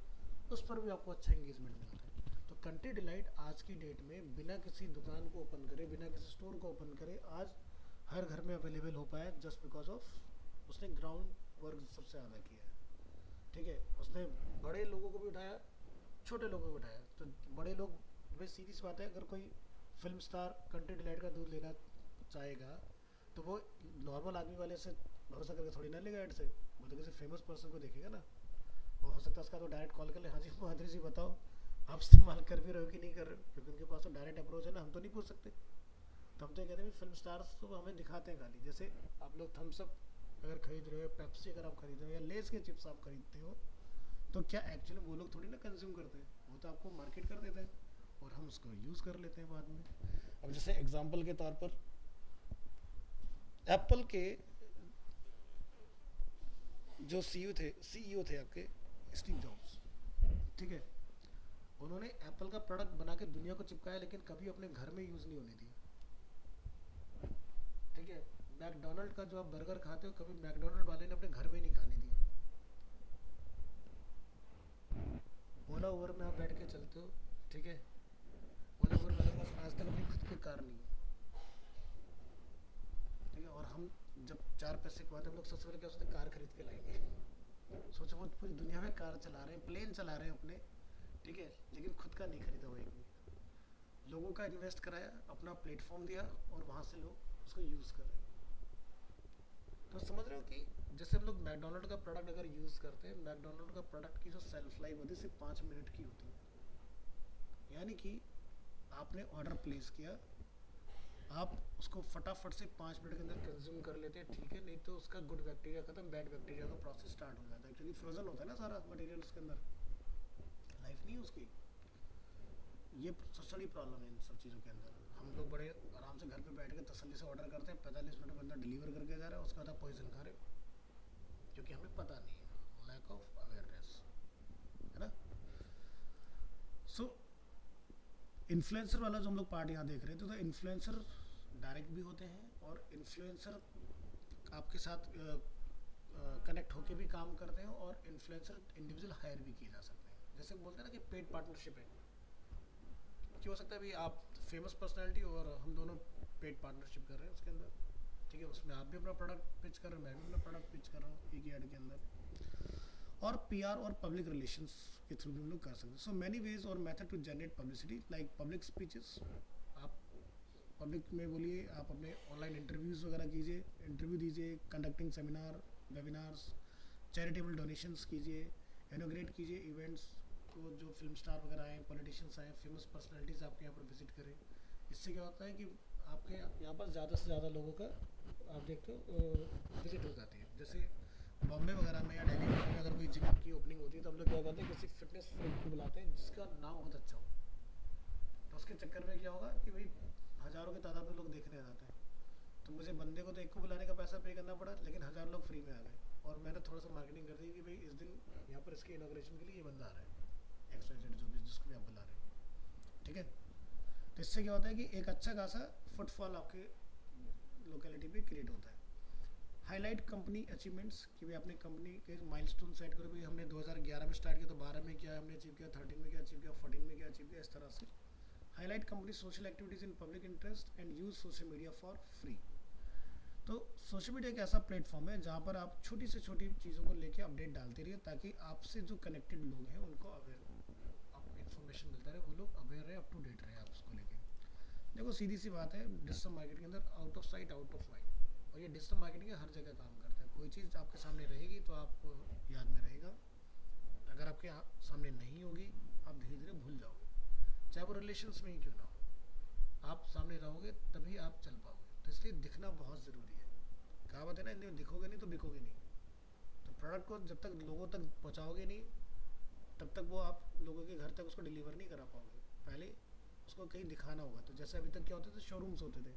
उस पर भी आपको अच्छा इंगेजमेंट मिल रहा है। तो कंट्री डिलाइट आज की डेट में बिना किसी दुकान को ओपन करे, बिना किसी स्टोर को ओपन करे, आज हर घर में अवेलेबल हो पाया जस्ट बिकॉज ऑफ उसने ग्राउंड वर्क सबसे ज़्यादा किया है, ठीक है। उसने बड़े लोगों को भी उठाया, छोटे लोगों को भी उठाया। तो बड़े लोग, भाई सीधी सी बात है, अगर कोई फिल्म स्टार कंट्री डिलाइट का दूध लेना चाहेगा तो वो नॉर्मल आदमी वाले से भरोसा करके थोड़ी ना लेगा ऐड से, वो तो किसी फेमस पर्सन को देखेगा ना। वो हो सकता है उसका तो डायरेक्ट कॉल कर ले, हाँ जी माधुरी जी बताओ आप इस्तेमाल कर भी रहे हो कि नहीं कर रहे हो, क्योंकि उनके पास तो डायरेक्ट अप्रोच है ना, हम तो नहीं पूछ सकते। तो हम तो ये कहते हैं फिल्म स्टार्स तो हमें दिखाते हैं खाली, जैसे आप लोग थम्स अप अगर खरीद रहे हो, पेप्सी अगर आप खरीद रहे हो, या लेस के चिप्स आप खरीदते हो, तो क्या एक्चुअली वो लोग थोड़ी ना कंज्यूम करते हैं, वो तो आपको मार्केट कर देते हैं और हम उसको यूज़ कर लेते हैं बाद में। अब जैसे एग्जांपल के तौर पर एप्पल के जो सीईओ थे आपके स्टीव जॉब्स, ठीक है। उन्होंने एप्पल का प्रोडक्ट बना के दुनिया को चिपकाया, लेकिन कभी अपने घर में यूज़ नहीं होने दिया, ठीक है। मैकडोनल्ड का जो आप बर्गर खाते हो, कभी मैकडोनल्ड वाले ने अपने घर में नहीं खाने दिया। ओला ओवर में आप बैठ के चलते हो, ठीक है, ओला ओवर वाले के पास आज तक अपनी खुद की कार नहीं है, ठीक है। और हम जब 4 पैसे कमाते हम लोग सबसे पहले क्या सोचते हैं, कार खरीद के लाएंगे। सोचो वो पूरी दुनिया में कार चला रहे हैं, प्लेन चला रहे हैं अपने, ठीक है, लेकिन खुद का नहीं खरीदा हुआ एक भी। लोगों का इन्वेस्ट कराया, अपना प्लेटफॉर्म दिया और वहाँ से लोग उसको यूज़ कर रहे हैं। तो समझ रहे हो कि जैसे हम लोग मैकडोनल्ड का प्रोडक्ट अगर यूज़ करते हैं, मैकडोनल्ड का प्रोडक्ट की जो सेल्फ लाइफ होती है सिर्फ 5 मिनट की होती है। यानी कि आपने ऑर्डर प्लेस किया, आप उसको फटाफट से 5 मिनट के अंदर कंज्यूम कर लेते हैं, ठीक है। नहीं तो उसका गुड बैक्टीरिया खत्म, बैड बैक्टीरिया का प्रोसेस स्टार्ट हो जाता है, क्योंकि फ्रोजन होता है ना सारा मटेरियल उसके अंदर, लाइफ नहीं है उसकी। ये सबसे बड़ी प्रॉब्लम है इन सब चीज़ों के अंदर। हम लोग बड़े आराम से घर पे बैठ के तसल्ली से ऑर्डर करते हैं, 45 मिनट में अंदर डिलीवर करके जा रहा है, उसके बाद आप पॉइजन खा रहे हो, क्योंकि हमें पता नहीं है, लैक ऑफ अवेयरनेस, है ना। सो इन्फ्लुएंसर वाला जो हम लोग पार्ट यहाँ देख रहे थे, तो इन्फ्लुएंसर डायरेक्ट भी होते हैं और इन्फ्लुएंसर आपके साथ कनेक्ट होके भी काम करते हैं, और इन्फ्लुएंसर इंडिविजुअल हायर भी किए जा सकते हैं। जैसे बोलते हैं ना कि पेड पार्टनरशिप है, कि हो सकता है भाई आप फेमस पर्सनैलिटी और हम दोनों पेड पार्टनरशिप कर रहे हैं उसके अंदर, ठीक है। उसमें आप भी अपना प्रोडक्ट पिच कर रहे हो, मैं भी अपना प्रोडक्ट पिच कर रहा हूँ एक ही ऐड के अंदर। और पीआर और पब्लिक रिलेशंस के थ्रू भी हम लोग कर सकते हैं। सो मैनी वेज और method to generate publicity, like public speeches, आप पब्लिक में बोलिए, आप अपने ऑनलाइन इंटरव्यूज़ वगैरह कीजिए, इंटरव्यू दीजिए, conducting seminar, webinars, charitable donations कीजिए, इनोग्रेट कीजिए इवेंट्स को, जो फिल्म स्टार वगैरह आए, पॉलिटिशियंस आए, फेमस पर्सनैलिटीज़ आपके यहाँ पर विजिट करें। इससे क्या होता है कि आपके यहाँ पर ज़्यादा से ज़्यादा लोगों का आप देखते हो विजिट हो जाती है। जैसे बॉम्बे वगैरह में या दिल्ली वगैरह में अगर कोई जिम की ओपनिंग होती है, तो हम लोग क्या करते हैं, किसी फिटनेस फ्रीक को बुलाते हैं जिसका नाम बहुत अच्छा हो। तो उसके चक्कर में क्या होगा कि भाई हज़ारों की तादाद में लोग देखने आ जाते हैं। तो मुझे बंदे को तो एक को बुलाने का पैसा पे करना पड़ा, लेकिन 1000 लोग फ्री में आ गए, और मैंने थोड़ा सा मार्केटिंग कर दी कि भाई इस दिन यहाँ पर इसके इनॉग्रेशन के लिए ये बंदा आ रहा है, XYZ जो भी जिसको भी आप बुला रहे हैं, ठीक है। तो इससे क्या होता है कि एक अच्छा खासा फुटफॉल आपके लोकेलिटी पे क्रिएट होता है। हाईलाइट कंपनी अचीवमेंट्स, कि भाई अपने कंपनी के माइलस्टोन सेट करो, भाई हमने 2011 में स्टार्ट किया तो 12 में क्या हमने अचीव किया, 13 में क्या अचीव किया, 14 में क्या अचीव किया, इस तरह से। Highlight company social activities in public interest and use social media for free. तो सोशल मीडिया एक ऐसा प्लेटफॉर्म है जहाँ पर आप छोटी से छोटी चीज़ों को लेके अपडेट डालते रहिए, ताकि आपसे जो कनेक्टेड लोग हैं उनको अवेयर आपको इन्फॉर्मेशन मिलता रहे, वो लोग अवेयर रहे, अप टू डेट रहे आप उसको लेके। देखो सीधी सी बात है, डिजिटल मार्केटिंग के अंदर out of sight out of mind, और ये डिजिटल मार्केटिंग हर जगह काम करता है। कोई चीज़ आपके सामने रहेगी तो आपको याद में रहेगा, अगर आपके सामने नहीं होगी आप धीरे धीरे भूल जाओगे, चाहे वो रिलेशंस में ही क्यों ना हो। आप सामने रहोगे तभी आप चल पाओगे, तो इसलिए दिखना बहुत ज़रूरी है। कहावत है ना, इन्हें दिखोगे नहीं तो बिकोगे नहीं। तो प्रोडक्ट को जब तक लोगों तक पहुँचाओगे नहीं, तब तक वो आप लोगों के घर तक उसको डिलीवर नहीं करा पाओगे, पहले उसको कहीं दिखाना होगा। तो जैसे अभी तक क्या होते थे, शोरूम्स होते थे।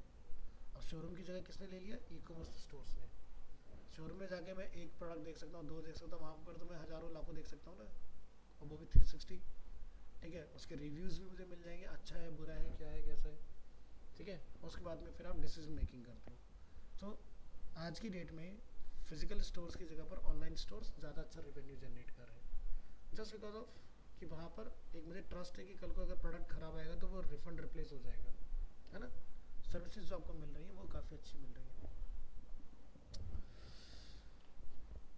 अब शोरूम की जगह किसने ले लिया, ई कॉमर्स स्टोर्स ने। शोरूम में जाके मैं एक प्रोडक्ट देख सकता हूँ, दो देख सकता हूँ, वहाँ पर तो मैं हज़ारों लाखों देख सकता हूँ ना, और वो भी 360। ठीक है, उसके रिव्यूज़ भी मुझे मिल जाएंगे, अच्छा है बुरा है क्या है कैसा है। ठीक है, उसके बाद में फिर आप डिसीजन मेकिंग करते हो। तो आज की डेट में फिजिकल स्टोर्स की जगह पर ऑनलाइन स्टोर्स ज़्यादा अच्छा रेवेन्यू जनरेट कर रहे हैं, जस्ट बिकॉज ऑफ कि वहाँ पर एक मुझे ट्रस्ट है कि कल को अगर प्रोडक्ट ख़राब आएगा तो वो रिफंड रिप्लेस हो जाएगा, है ना। सर्विसेज जो आपको मिल रही हैं वो काफ़ी अच्छी मिल रही हैं।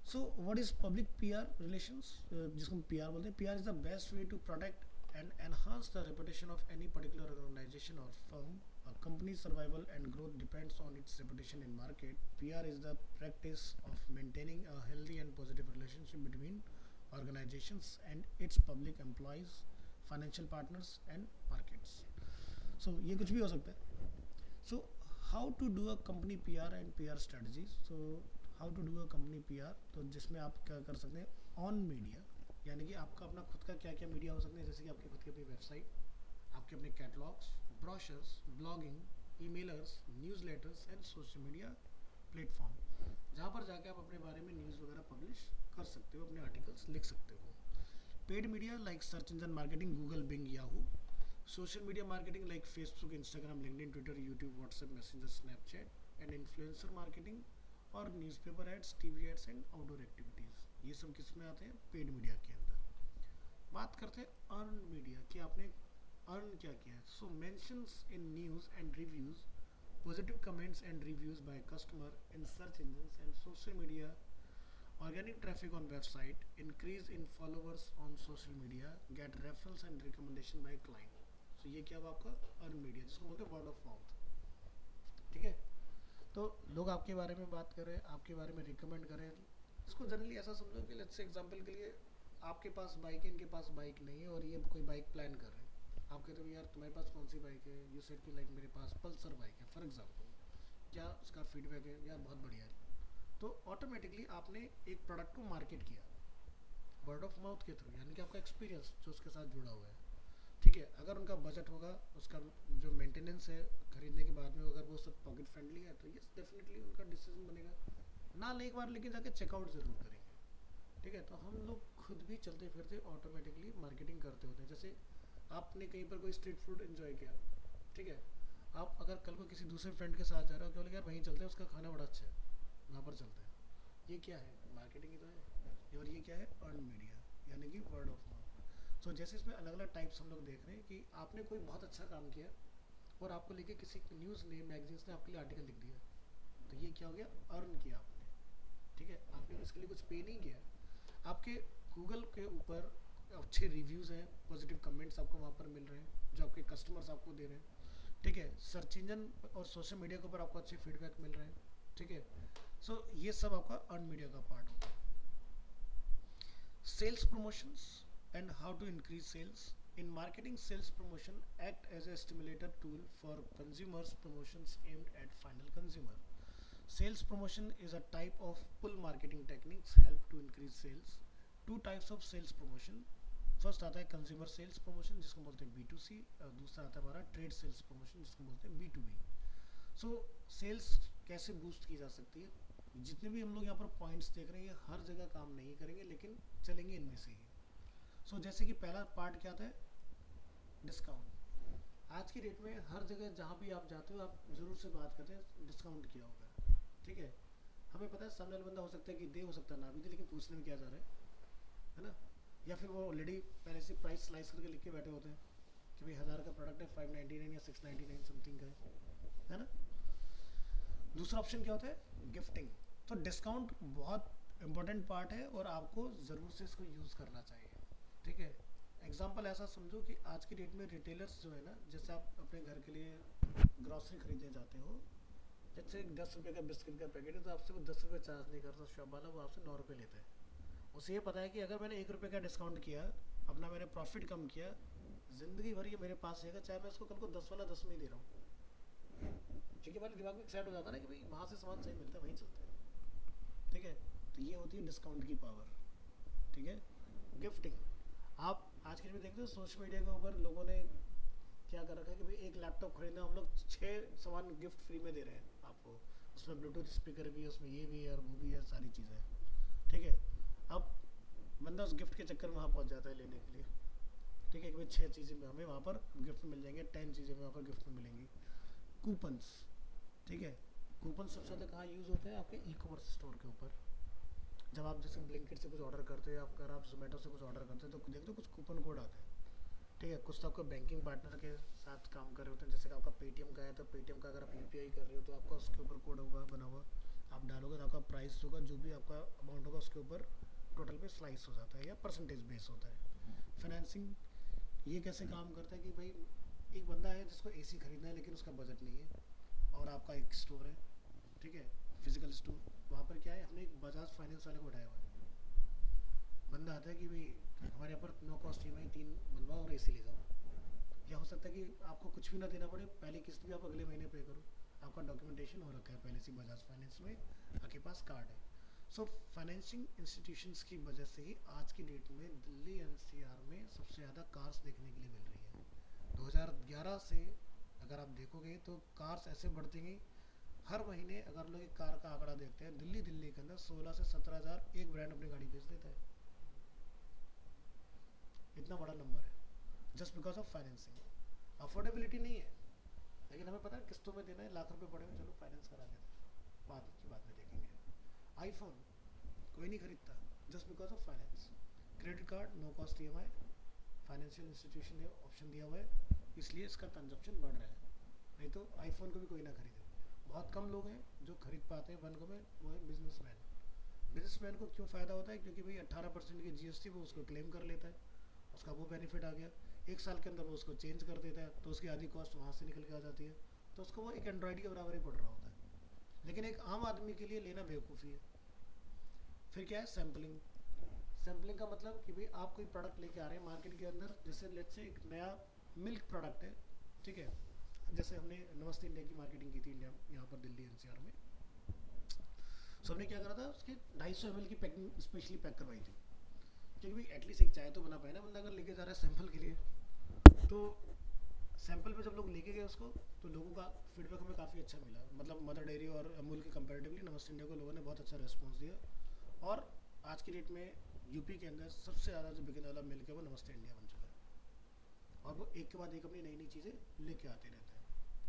So what is public PR relations, जिसको हम पीआर बोलते हैं। PR is the best way to protect and enhance the reputation of any particular organization or firm. A company's survival and growth depends on its reputation in market. PR is the practice of maintaining a healthy and positive relationship between organizations and its public employees, financial partners and markets. So ये कुछ भी हो सकता है। So how to do a company PR and PR strategies. So how to do a company PR, तो जिसमें आप क्या कर सकते हैं, ऑन मीडिया, यानी कि आपका अपना खुद का क्या क्या मीडिया हो सकते हैं, जैसे कि आपकी खुद की अपनी वेबसाइट, आपके अपने catalogs, brochures, blogging, emailers, newsletters and social media platform, जहाँ पर जाके आप अपने बारे में न्यूज़ वगैरह पब्लिश कर सकते हो, अपने आर्टिकल्स लिख सकते हो। Paid media like search engine marketing, Google, Bing, Yahoo. Social media marketing like Facebook, Instagram, LinkedIn, Twitter, YouTube, WhatsApp, Messenger, Snapchat. And influencer marketing और newspaper ads, TV ads and outdoor activities. ये सब किस में आते हैं, paid media के अंदर। बात करते हैं अर्न मीडिया कि आपने अर्न क्या किया है। So mentions in news and reviews, positive comments and reviews by customer in search engines and social media, organic traffic on website, increase in followers on social media, get referrals and recommendation by client. So ये क्या हुआ आपका earn media, जिसको बोलते हैं word of mouth. ठीक है, तो लोग आपके बारे में बात करें, आपके बारे में रिकमेंड करें। इसको जनरली ऐसा समझो कि लेट्स से एग्जांपल के लिए आपके पास बाइक है, इनके पास बाइक नहीं है, और ये कोई बाइक प्लान कर रहे हैं। आप कहते हो यार तुम्हारे पास कौन सी बाइक है, यू सेड कि लाइक मेरे पास पल्सर बाइक है फॉर एग्जांपल। क्या उसका फीडबैक है, यार बहुत बढ़िया है। तो ऑटोमेटिकली आपने एक प्रोडक्ट को मार्केट किया वर्ड ऑफ माउथ के थ्रू, यानी कि आपका एक्सपीरियंस जो उसके साथ जुड़ा हुआ है। ठीक है, अगर उनका बजट होगा, उसका जो मेंटेनेंस है खरीदने के बाद में, अगर वो सब पॉकेट फ्रेंडली है तो यस डेफिनेटली उनका डिसीजन बनेगा। ना ले एक बार लेकिन जाके चेकआउट ज़रूर करेंगे। ठीक है, तो हम लोग खुद भी चलते फिरते ऑटोमेटिकली मार्केटिंग करते होते हैं। जैसे आपने कहीं पर कोई स्ट्रीट फूड एंजॉय किया, ठीक है, आप अगर कल को किसी दूसरे फ्रेंड के साथ जा रहे हो, क्या बोले यार वहीं चलते हैं, उसका खाना बड़ा अच्छा है, वहाँ पर चलते हैं। ये क्या है, मार्केटिंग ही तो है। और ये क्या है, अर्न मीडिया, यानी कि वर्ड ऑफ माउथ। सो जैसे इसमें अलग अलग टाइप्स हम लोग देख रहे हैं कि आपने कोई बहुत अच्छा काम किया और आपको लेके किसी न्यूज़ ने, मैगजीन्स ने आपके लिए आर्टिकल लिख दिया, तो ये क्या हो गया, अर्न किया आपने। ठीक है, आपने इसके लिए कुछ पे नहीं किया। आपके गूगल के ऊपर अच्छे रिव्यूज़ हैं, पॉजिटिव कमेंट्स आपको वहाँ पर मिल रहे हैं जो आपके कस्टमर्स आपको दे रहे हैं। ठीक है, सर्च इंजन और सोशल मीडिया के ऊपर आपको अच्छे फीडबैक मिल रहे हैं। ठीक है, सो ये सब आपका अर्न मीडिया का पार्ट होता है। Sales promotions and how to increase sales in marketing. Sales promotion act as a stimulator tool for consumers promotions aimed at final consumer. Sales promotion is a type of pull marketing techniques help to increase sales. Two types of sales promotion. First आता है consumer sales promotion जिसको बोलते हैं B2C, और दूसरा आता है हमारा ट्रेड सेल्स प्रमोशन जिसको बोलते हैं B2B। सो सेल्स कैसे बूस्ट की जा सकती है, जितने भी हम लोग यहाँ पर पॉइंट्स देख रहे हैं ये हर जगह काम नहीं करेंगे, लेकिन चलेंगे इनमें से ही। सो जैसे कि पहला पार्ट क्या था, डिस्काउंट। आज की डेट में हर जगह जहाँ भी आप जाते हो आप ज़रूर से बात करते हैं डिस्काउंट किया होगा। ठीक है, हमें पता है सामने वाला बंदा हो सकता है कि दे, हो सकता है ना भी दे, लेकिन पूछने में क्या जा रहा है ना। या फिर वो ऑलरेडी पहले से प्राइस स्लाइस करके लिख के बैठे होते हैं कि भाई 1000 का प्रोडक्ट है 599 या 699 समथिंग का है ना। दूसरा ऑप्शन क्या होता है, गिफ्टिंग। तो डिस्काउंट बहुत इंपॉर्टेंट पार्ट है और आपको ज़रूर से इसको यूज़ करना चाहिए। ठीक है, एग्जाम्पल ऐसा समझो कि आज की डेट में रिटेलर्स जो है ना, जैसे आप अपने घर के लिए ग्रॉसरी खरीदने जाते हो, जैसे 10 रुपये का बिस्किट का पैकेट है तो आपसे वो 10 रुपये चार्ज नहीं करता शॉप वाला, वो आपसे 9 रुपये लेता है। उसे ये पता है कि अगर मैंने 1 रुपये का डिस्काउंट किया, अपना मैंने प्रॉफिट कम किया, ज़िंदगी भर ये मेरे पास रहेगा, चाहे मैं इसको कल को 10 वाला 10 में ही दे रहा हूँ। ठीक है, हमारे दिमाग में सेट हो जाता है ना कि भाई वहाँ से सामान सही मिलता है, वहीं चलते हैं। ठीक है, तो ये होती है डिस्काउंट की पावर। ठीक है, गिफ्टिंग। आप आज के डेट में देखते हो सोशल मीडिया के ऊपर लोगों ने क्या कर रखा है कि भाई एक लैपटॉप खरीदना हम लोग 6 सामान गिफ्ट फ्री में दे रहे हैं आपको, उसमें ब्लूटूथ स्पीकर भी है, उसमें ये भी है और वो भी है, सारी चीज़ें, ठीक है। अब बंदा उस गिफ्ट के चक्कर में वहाँ पहुँच जाता है लेने के लिए, ठीक है कि भाई 6 चीज़ें में हमें वहाँ पर गिफ्ट में मिल जाएंगे, 10 चीज़ें में वहाँ पर गिफ्ट में मिलेंगी। कूपन्स, ठीक है। कूपन सबसे ज़्यादा कहाँ यूज़ होते हैं? आपके ई कॉमर्स स्टोर के ऊपर। जब आप जैसे ब्लिंकिट से कुछ ऑर्डर करते हो या अगर आप जोमेटो से कुछ ऑर्डर करते हो तो देखते हो कुछ कूपन कोड आते हैं, ठीक है। कुछ तो आपको बैंकिंग पार्टनर के साथ काम कर रहे होते हैं, जैसे कि आपका पेटीएम का है तो पेटीएम का अगर आप यूपीआई कर रहे हो तो आपका उसके ऊपर कोड होगा बना हुआ, आप डालोगे तो आपका प्राइस होगा, जो भी आपका अमाउंट होगा उसके ऊपर टोटल पे स्लाइस हो जाता है या परसेंटेज बेस होता है। फाइनेंसिंग ये कैसे काम करता है कि भाई एक बंदा है जिसको एसी खरीदना है लेकिन उसका बजट नहीं है, और आपका एक स्टोर है, ठीक है, फिजिकल स्टोर, वहाँ पर क्या है, हमने एक बजाज फाइनेंस वाले को उठाया हुआ है। बंदा आता है कि भाई हमारे यहाँ पर नो कॉस्ट ई 3 बनवाओ और एसी ले जाओ, या हो सकता है कि आपको कुछ भी ना देना पड़े, पहली किस्त भी आप अगले महीने पे करो, आपका डॉक्यूमेंटेशन हो रखा है पहले से बजाज फाइनेंस में, आपके पास कार्ड है। सो फाइनेंशिंग इंस्टीट्यूशंस की वजह से ही आज की डेट में दिल्ली एनसीआर में सबसे ज़्यादा कार्स देखने के लिए मिल रही है। 2011 से अगर आप देखोगे तो कार्स ऐसे बढ़ती गई, हर महीने अगर लोग एक कार का आंकड़ा देखते हैं, दिल्ली के अंदर 16 से 17 हज़ार एक ब्रांड अपनी गाड़ी बेच देता है, इतना बड़ा नंबर है just because of financing. Affordability नहीं है, लेकिन हमें पता है किस्तों में देना है, लाख रुपए पड़े हुए, चलो फाइनेंस करा लेते हैं, बाद की बात में देखेंगे। आईफोन कोई नहीं खरीदता just because of finance. Credit card no cost EMI, financial institution ने ऑप्शन दिया हुआ है, इसलिए इसका कंजप्शन बढ़ रहा है, नहीं तो आईफोन को भी कोई ना खरीदे। बहुत कम लोग हैं जो खरीद पाते हैं वन को में, वो है बिजनेसमैन। बिजनेसमैन को क्यों फ़ायदा होता है? क्योंकि भाई 18% की जीएसटी वो उसको क्लेम कर लेता है, उसका वो बेनिफिट आ गया, एक साल के अंदर वो उसको चेंज कर देता है तो उसकी आधी कॉस्ट वहाँ से निकल के आ जाती है, तो उसको वो एक एंड्रॉयड के बराबर ही पड़ रहा होता है। लेकिन एक आम आदमी के लिए लेना बेवकूफ़ी है। फिर क्या है? सैम्पलिंग। सैम्पलिंग का मतलब कि भाई आप कोई प्रोडक्ट लेके आ रहे हैं मार्केट के अंदर, जैसे लेट्स से एक नया मिल्क प्रोडक्ट है, ठीक है, जैसे हमने नमस्ते इंडिया की मार्केटिंग की थी इंडिया यहाँ पर दिल्ली एनसीआर में, सो हमने क्या करा था, उसके 250 ml की पैकिंग स्पेशली पैक करवाई थी, क्योंकि भाई एटलीस्ट एक चाय तो बना पाए ना बंदा, अगर लेके जा रहा है सैंपल के लिए। तो सैंपल में जब लोग लेके गए उसको, तो लोगों का फीडबैक हमें काफ़ी अच्छा मिला, मतलब मदर डेयरी और अमूल के कंपैरेटिवली नमस्ते इंडिया को लोगों ने बहुत अच्छा रिस्पॉन्स दिया, और आज की डेट में यूपी के अंदर सबसे ज़्यादा जो बिकने वाला मिल्क है वो नमस्ते इंडिया बन चुका है, और वो एक के बाद एक अपनी नई नई चीज़ें लेके आते रहते हैं,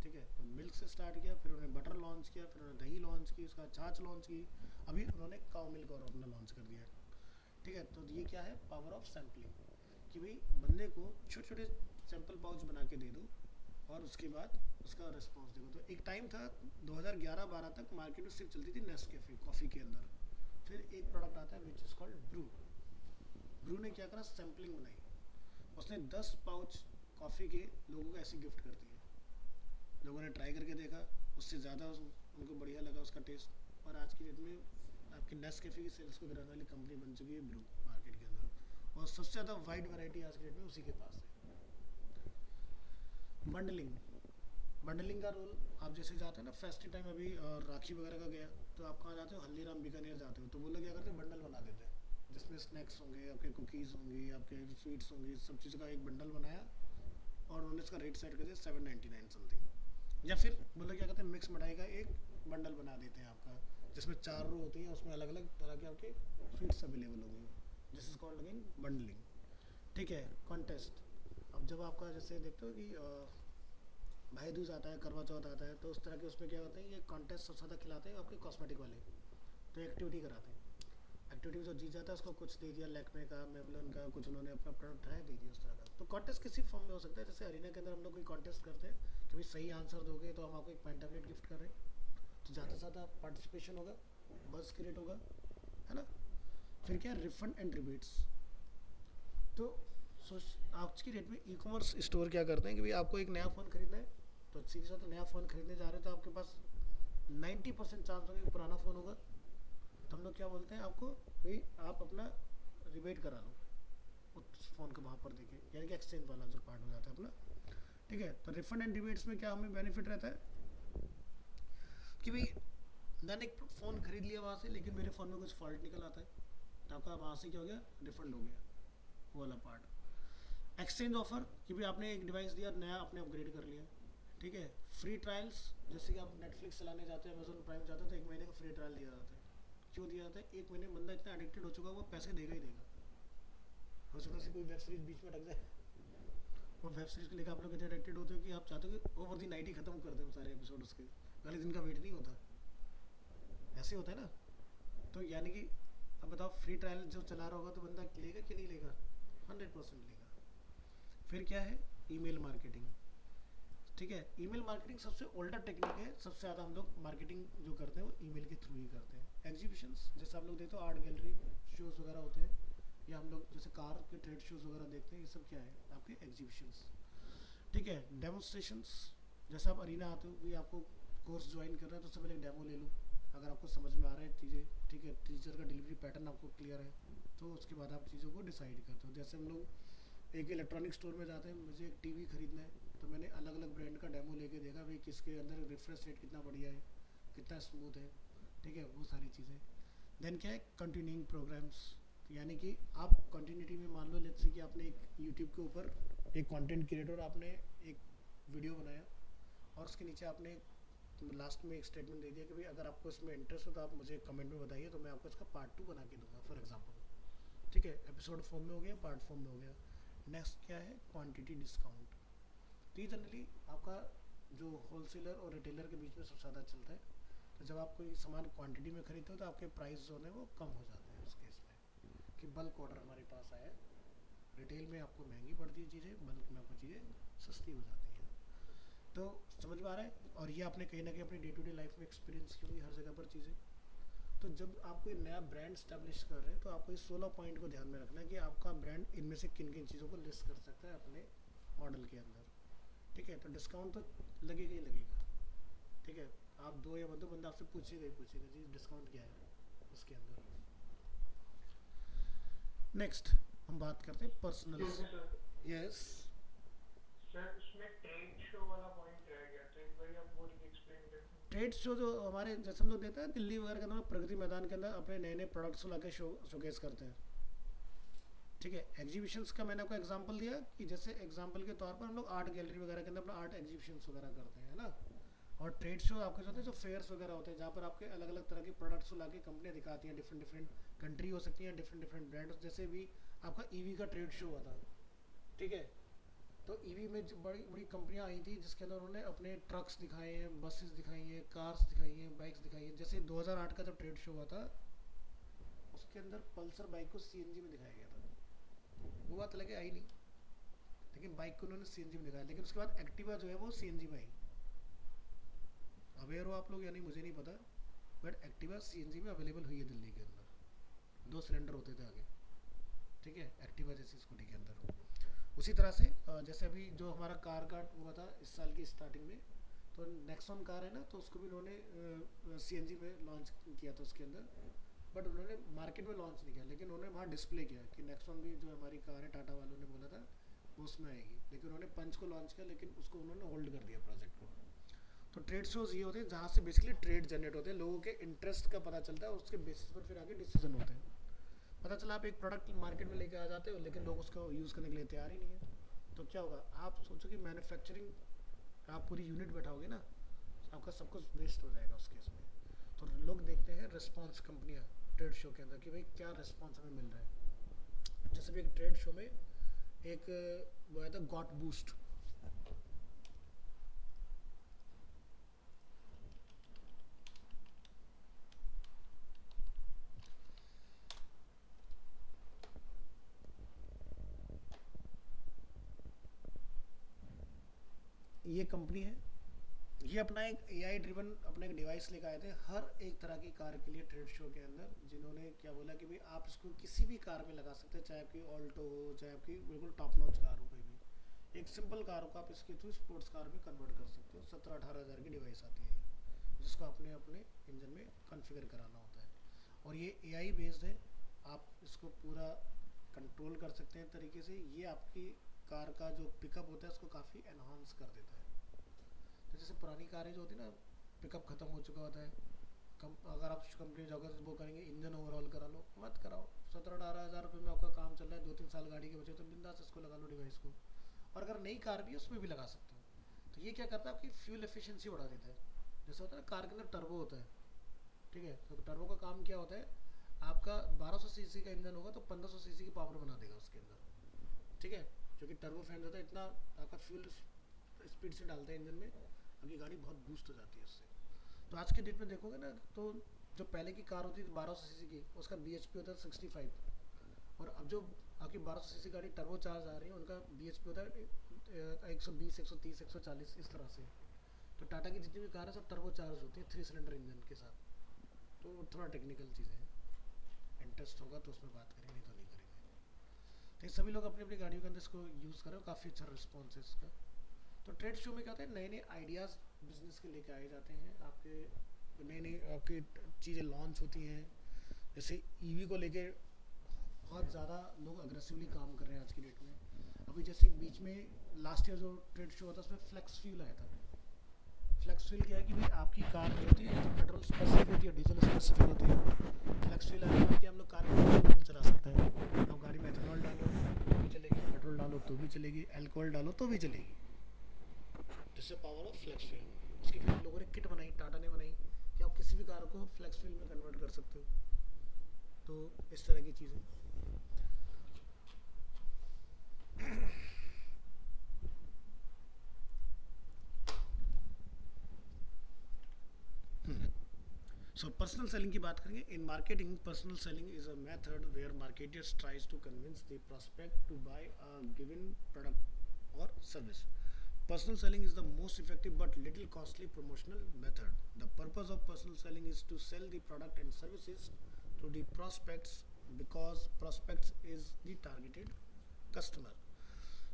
ठीक है। तो मिल्क से स्टार्ट किया, फिर उन्होंने बटर लॉन्च किया, फिर उन्होंने दही लॉन्च की, उसका छाछ लॉन्च की, अभी उन्होंने काउ मिल्क और अपना लॉन्च कर दिया है, ठीक है। तो ये क्या है? पावर ऑफ सैम्पलिंग, कि भाई बंदे को छोटे छोटे सैंपल पाउच बना के दे दो और उसके बाद उसका रिस्पॉन्स देखो। तो एक टाइम था 2011-12 तक मार्केट में सिर्फ चलती थी नेस्कैफे कॉफ़ी के अंदर, फिर एक प्रोडक्ट आता है which is called Bru. Bru ने क्या करा? सैम्पलिंग बनाई, उसने 10 पाउच कॉफ़ी के लोगों को ऐसी गिफ्ट कर दिए, लोगों ने ट्राई करके देखा, उससे ज़्यादा उनको बढ़िया लगा उसका टेस्ट, और आज की डेट में आपकी नेस्कैफे की सेल्स को गिराने वाली कंपनी बन चुकी है ब्रू मार्केट के अंदर, और सबसे ज़्यादा वाइड वैरायटी आज की डेट में उसी के पास है। बंडलिंग, बंडलिंग का रोल, आप जैसे जाते हैं ना फेस्टिव टाइम, अभी राखी वगैरह का गया, तो आप कहाँ जाते हो? हल्दीराम बीकानेर जाते हो, तो वो लोग क्या करते हैं? बंडल बना देते हैं, जिसमें स्नैक्स होंगे, आपके कुकीज़ होंगी, आपके स्वीट्स होंगी, सब चीज़ का एक बंडल बनाया, और उन्होंने इसका रेट सेट कर दिया 799 समथिंग। या फिर वो लोग क्या करते हैं? मिक्स मिठाई का एक बंडल बना देते हैं आपका, जिसमें 4 रो होती हैं, उसमें अलग अलग तरह के आपके स्वीट्स अवेलेबल होंगे, this is called again bundling, ठीक है। कॉन्टेस्ट, अब जब आपका जैसे देखते हो कि भाई दूज आता है, करवा चौथ आता है, तो उस तरह के उसमें क्या होता है, ये कॉन्टेस्ट सबसे ज़्यादा खिलाते हैं आपके कॉस्मेटिक वाले, तो एक्टिविटी कराते हैं, एक्टिविटी में जो जीत जाता है उसको कुछ दे दिया, लैक्मे का, मेबलिन का, कुछ उन्होंने अपना प्रोडक्ट है दे दिया, उस तरह का। तो कॉन्टेस्ट किसी फॉर्म में हो सकता है, जैसे अरीना के अंदर हम लोग कोई कॉन्टेस्ट करते हैं कि भाई सही आंसर दोगे तो हम आपको एक पेन टैबलेट गिफ्ट कर रहे हैं, तो ज़्यादा से ज़्यादा पार्टिसिपेशन होगा, बस क्रिएट होगा, है ना। फिर क्या? Refund and rebates. तो आज की डेट में ई कॉमर्स स्टोर क्या करते हैं कि भाई आपको एक नया फ़ोन खरीदना है, तो सीधी सा तो नया फ़ोन खरीदने जा रहे हो तो आपके पास 90% चांस होगा कि पुराना फ़ोन होगा, तो हम लोग क्या बोलते हैं आपको, भाई आप अपना रिबेट करा लो उस फ़ोन को वहाँ पर देके, यानी कि एक्सचेंज वाला जो पार्ट हो जाता है अपना, ठीक है। तो रिफंड एंड रिबेट्स में क्या हमें बेनिफिट रहता है कि भाई मैंने एक फ़ोन खरीद लिया वहाँ से, लेकिन मेरे फ़ोन में कुछ फॉल्ट निकल आता है, तो आपका वहाँ से क्या हो गया? रिफंड हो गया वो वाला पार्ट। एक्सचेंज ऑफर कि भी आपने एक डिवाइस दिया नया, आपने अपग्रेड कर लिया, ठीक है। फ्री ट्रायल्स, जैसे कि आप नेटफ्लिक्स चलाने जाते हैं, अमेजोन प्राइम जाते हैं, तो 1 महीने का फ्री ट्रायल दिया जाता है। क्यों दिया जाता है? 1 महीने में बंदा इतना एडिक्टेड हो चुका है, वो पैसे देगा ही देगा। हो सकता है कोई वेब सीरीज बीच में अटक जाए, वो वेब सीरीज के लिए आप लोग इतने एडिक्टेड होते हो कि आप चाहते हो कि ओवर दी नाइट ही खत्म कर दें सारे एपिसोड उसके, पहले दिन का वेट नहीं होता। ऐसे होता है ना। तो यानी कि अब बताओ, फ्री ट्रायल जो चला रहा होगा तो बंदा लेगा कि नहीं लेगा? 100% लेगा। फिर क्या है? ईमेल मार्केटिंग, ठीक है। ईमेल मार्केटिंग सबसे ओल्डर टेक्निक है, सबसे ज़्यादा हम लोग मार्केटिंग जो करते हैं वो ईमेल के थ्रू ही करते हैं। एग्जीबिशंस, जैसे आप लोग देखते हो आर्ट गैलरी शोज़ वगैरह होते हैं, या हम लोग जैसे कार के ट्रेड शोज़ वगैरह देखते हैं, ये सब क्या है? आपके एग्जीबिशंस, ठीक है। डेमोस्ट्रेशंस, जैसे आप अरीना आते हो, भी आपको कोर्स ज्वाइन कर रहे हैं तो उससे पहले एक डेमो ले लो, अगर आपको समझ में आ रहा है चीज़ें, ठीक है, टीचर का डिलीवरी पैटर्न आपको क्लियर है, तो उसके बाद आप चीज़ों को डिसाइड करते हो। जैसे हम लोग एक इलेक्ट्रॉनिक स्टोर में जाते हैं, मुझे एक टीवी खरीदना है, तो मैंने अलग अलग ब्रांड का डेमो लेके देखा भाई किसके अंदर रिफ्रेश रेट कितना बढ़िया है, कितना स्मूथ है, ठीक है, वो सारी चीज़ें। देन क्या है? कंटिन्यूइंग प्रोग्राम्स, यानी कि आप कंटिन्यूटी में मान लो लेट्स से कि आपने एक यूट्यूब के ऊपर एक कंटेंट क्रिएटर, आपने एक वीडियो बनाया और उसके नीचे आपने लास्ट में एक स्टेटमेंट दे दिया कि भाई अगर आपको इसमें इंटरेस्ट हो तो आप मुझे कमेंट में बताइए, तो मैं आपको इसका पार्ट 2 बना के दूंगा फॉर एग्जांपल, ठीक है। एपिसोड फॉर्म में हो गया, पार्ट फॉर्म में हो गया। नेक्स्ट क्या है? Quantity discount. तो ये जनरली आपका जो होलसेलर और रिटेलर के बीच में सबसे ज़्यादा चलता है। तो जब आप कोई सामान क्वांटिटी में खरीदते हो तो आपके प्राइस जो है वो कम हो जाते हैं उस केस में, कि बल्क ऑर्डर हमारे पास आया है। रिटेल में आपको महंगी पड़ती है चीज़ें, बल्क में आपको चीज़ें सस्ती हो जाती हैं। तो समझ में आ रहा है? और ये आपने कहीं ना कहीं अपनी डे टू डे लाइफ में एक्सपीरियंस की होगी हर जगह पर चीज़ें। तो जब आप कोई नया ब्रांड स्टैब्लिश कर रहे हैं तो आपको इस 16 पॉइंट को ध्यान में रखना है कि आपका ब्रांड इनमें से किन किन चीज़ों को लिस्ट कर सकता है अपने मॉडल के अंदर, ठीक है। तो डिस्काउंट तो लगेगा ही लगेगा, ठीक है। आप दो या दो बंदा आपसे पूछेगा ही पूछेगा जी डिस्काउंट क्या है उसके अंदर। नेक्स्ट हम बात करते हैं पर्सनल।
ठीक है सर।
यस।
सर उसमें ट्रेड शो वाला पॉइंट रह गया, तो एक बार आप वो एक्सप्लेन करते हैं।
ट्रेड शो जो हमारे जैसे हम लोग देते हैं दिल्ली वगैरह के अंदर, प्रगति मैदान के अंदर अपने नए नए प्रोडक्ट्स ला के शोकेस करते हैं, ठीक है। एग्जीबिशंस का मैंने आपको एग्जांपल दिया कि जैसे एग्जांपल के तौर पर हम लोग आर्ट गैलरी वगैरह के अंदर अपना आर्ट एग्जीबिशंस वगैरह करते हैं, है ना। और ट्रेड शो आपके होते हैं जो फेयर्स वगैरह होते हैं, जहाँ पर आपके अलग अलग तरह के प्रोडक्ट्स ला के कंपनियाँ दिखाती हैं, डिफरेंट डिफरेंट कंट्री हो सकती हैं, डिफरेंट डिफरेंट ब्रांड्स। जैसे भी आपका ईवी का ट्रेड शो हुआ था, ठीक है। तो ईवी में जो बड़ी बड़ी कंपनियां आई थी जिसके अंदर उन्होंने अपने ट्रक्स दिखाए हैं, बसेस दिखाई हैं, कार्स दिखाई हैं, बाइक्स दिखाई हैं। जैसे 2008 का जब ट्रेड शो हुआ था, उसके अंदर पल्सर बाइक को सीएनजी में दिखाया गया था। वो बात लगे आई नहीं, लेकिन बाइक को उन्होंने सीएनजी में दिखाया। लेकिन उसके बाद एक्टिवा जो है वो सीएनजी में आई। अवेयर हो आप लोग या नहीं मुझे नहीं पता, बट एक्टिवा सीएनजी में अवेलेबल हुई है दिल्ली के अंदर। 2 सिलेंडर होते थे आगे, ठीक है, एक्टिवा जैसी स्कूटी के अंदर। उसी तरह से जैसे अभी जो हमारा कार का हुआ था इस साल की स्टार्टिंग में, तो नेक्सॉन कार है ना, तो उसको भी उन्होंने सीएनजी में लॉन्च किया था उसके अंदर। बट उन्होंने मार्केट में लॉन्च नहीं किया, लेकिन उन्होंने वहाँ डिस्प्ले किया कि नेक्सॉन भी जो हमारी कार है, टाटा वालों ने बोला था वो उसमें आएगी। लेकिन उन्होंने पंच को लॉन्च किया, लेकिन उसको उन्होंने होल्ड कर दिया प्रोजेक्ट को। तो ट्रेड शोज़ ये होते हैं जहाँ से बेसिकली ट्रेड जनरेट होते हैं, लोगों के इंटरेस्ट का पता चलता है और उसके बेसिस पर फिर आगे डिसीजन होते हैं। पता चला आप एक प्रोडक्ट मार्केट में लेके आ जाते हो, लेकिन लोग उसको यूज़ करने के लिए तैयार ही नहीं है, तो क्या होगा? आप सोचो कि मैन्युफैक्चरिंग आप पूरी यूनिट बैठाओगे ना, आपका सब कुछ वेस्ट हो जाएगा उस केस में। तो लोग देखते हैं रिस्पॉन्स कंपनियाँ ट्रेड शो के अंदर कि भाई क्या रिस्पॉन्स हमें मिल रहा है। जैसे भी एक ट्रेड शो में एक वो आया था गॉट बूस्ट, ये कंपनी है, ये अपना एक एआई ड्रिवन अपना एक डिवाइस लेकर आए थे हर एक तरह की कार के लिए ट्रेड शो के अंदर, जिन्होंने क्या बोला कि भाई आप इसको किसी भी कार में लगा सकते हैं, चाहे आपकी ऑल्टो हो, चाहे आपकी बिल्कुल टॉप नॉच कार हो, कोई भी एक सिंपल कार को आप इसके थ्रू स्पोर्ट्स कार में कन्वर्ट कर सकते हो। 17-18 हज़ार की डिवाइस आती है ये, जिसको आपने अपने इंजन में कॉन्फ़िगर कराना होता है। और ये एआई बेस्ड है, आप इसको पूरा कंट्रोल कर सकते हैं तरीके से। ये आपकी कार का जो पिकअप होता है उसको काफ़ी एनहांस कर देता है। तो जैसे पुरानी कारें जो होती है ना, पिकअप ख़त्म हो चुका होता है, अगर आप कंपनी जाओगे तो वो करेंगे इंजन ओवरऑल करा लो, मत कराओ। 17-18 हज़ार रुपये में आपका काम चल रहा है, 2-3 साल गाड़ी के बचे तो बिंदास इसको लगा लो डिवाइस को। और अगर नई कार भी है उसमें भी लगा सकते हो। तो ये क्या करता है, आपकी फ्यूल एफिशिएंसी बढ़ा देता है। जैसे होता है ना कार के अंदर टर्बो होता है, ठीक है, तो टर्बो का काम क्या होता है, आपका 1200 सीसी का इंजन होगा तो 1500 सीसी की पावर बना देगा उसके अंदर, ठीक है। जो कि टर्बो फैन होता है, इतना आपका फ्यूल स्पीड से डालता है इंजन में, आपकी गाड़ी बहुत बूस्ट हो जाती है उससे। तो आज के डेट में देखोगे ना, तो जो पहले की कार होती थी 1200 सीसी की, उसका BHP होता है 65, और अब जो आपकी 1200 सीसी गाड़ी टर्बो चार्ज आ रही है उनका BHP होता है 120, 130, 140 इस तरह से। तो टाटा की जितनी भी कार है सब टर्बो चार्ज होती है 3 सिलेंडर इंजन के साथ। तो थोड़ा टेक्निकल चीज़ें हैं, इंटरेस्ट होगा तो उसमें बात करेंगे, नहीं तो नहीं करेंगे। तो ये सभी लोग अपनी अपनी गाड़ियों के अंदर इसको यूज़ करें, काफ़ी अच्छा रिस्पॉन्स है इसका। तो ट्रेड शो में क्या होता है, नए नए आइडियाज़ बिजनेस के लेके आए जाते हैं, आपके नई नई आपकी चीज़ें लॉन्च होती हैं। जैसे ईवी को लेके बहुत ज़्यादा लोग अग्रेसिवली काम कर रहे हैं आज की डेट में। अभी जैसे बीच में लास्ट ईयर जो ट्रेड शो होता है उसमें फ्लेक्स फ्यूल आया था। फ्लेक्स फ्यूल क्या है कि भाई आपकी कार जो होती है, पेट्रोल स्पेसिफिक होती है, डीजल स्पेसिफिक होती है। फ्लेक्स फ्यूल आया कि हम लोग कार में चला सकते हैं। आप गाड़ी में एथेनॉल डालो तो भी चलेगी, पेट्रोल डालो तो भी चलेगी, अल्कोहल डालो तो भी चलेगी। जिससे पावर ऑफ फ्लेक्स फ्यूल, उसकी फिर लोगों ने किट बनाई, टाटा ने बनाई, कि आप किसी भी कार को फ्लेक्स फ्यूल में कन्वर्ट कर सकते हो। तो इस तरह की चीज़ें। सो पर्सनल सेलिंग की बात करेंगे। In marketing, personal selling is a method where marketers tries to convince the prospect to buy a given product और service. Personal selling is the most effective but little costly promotional method. The purpose of personal selling is to sell the product and services to the prospects because prospects is the targeted customer.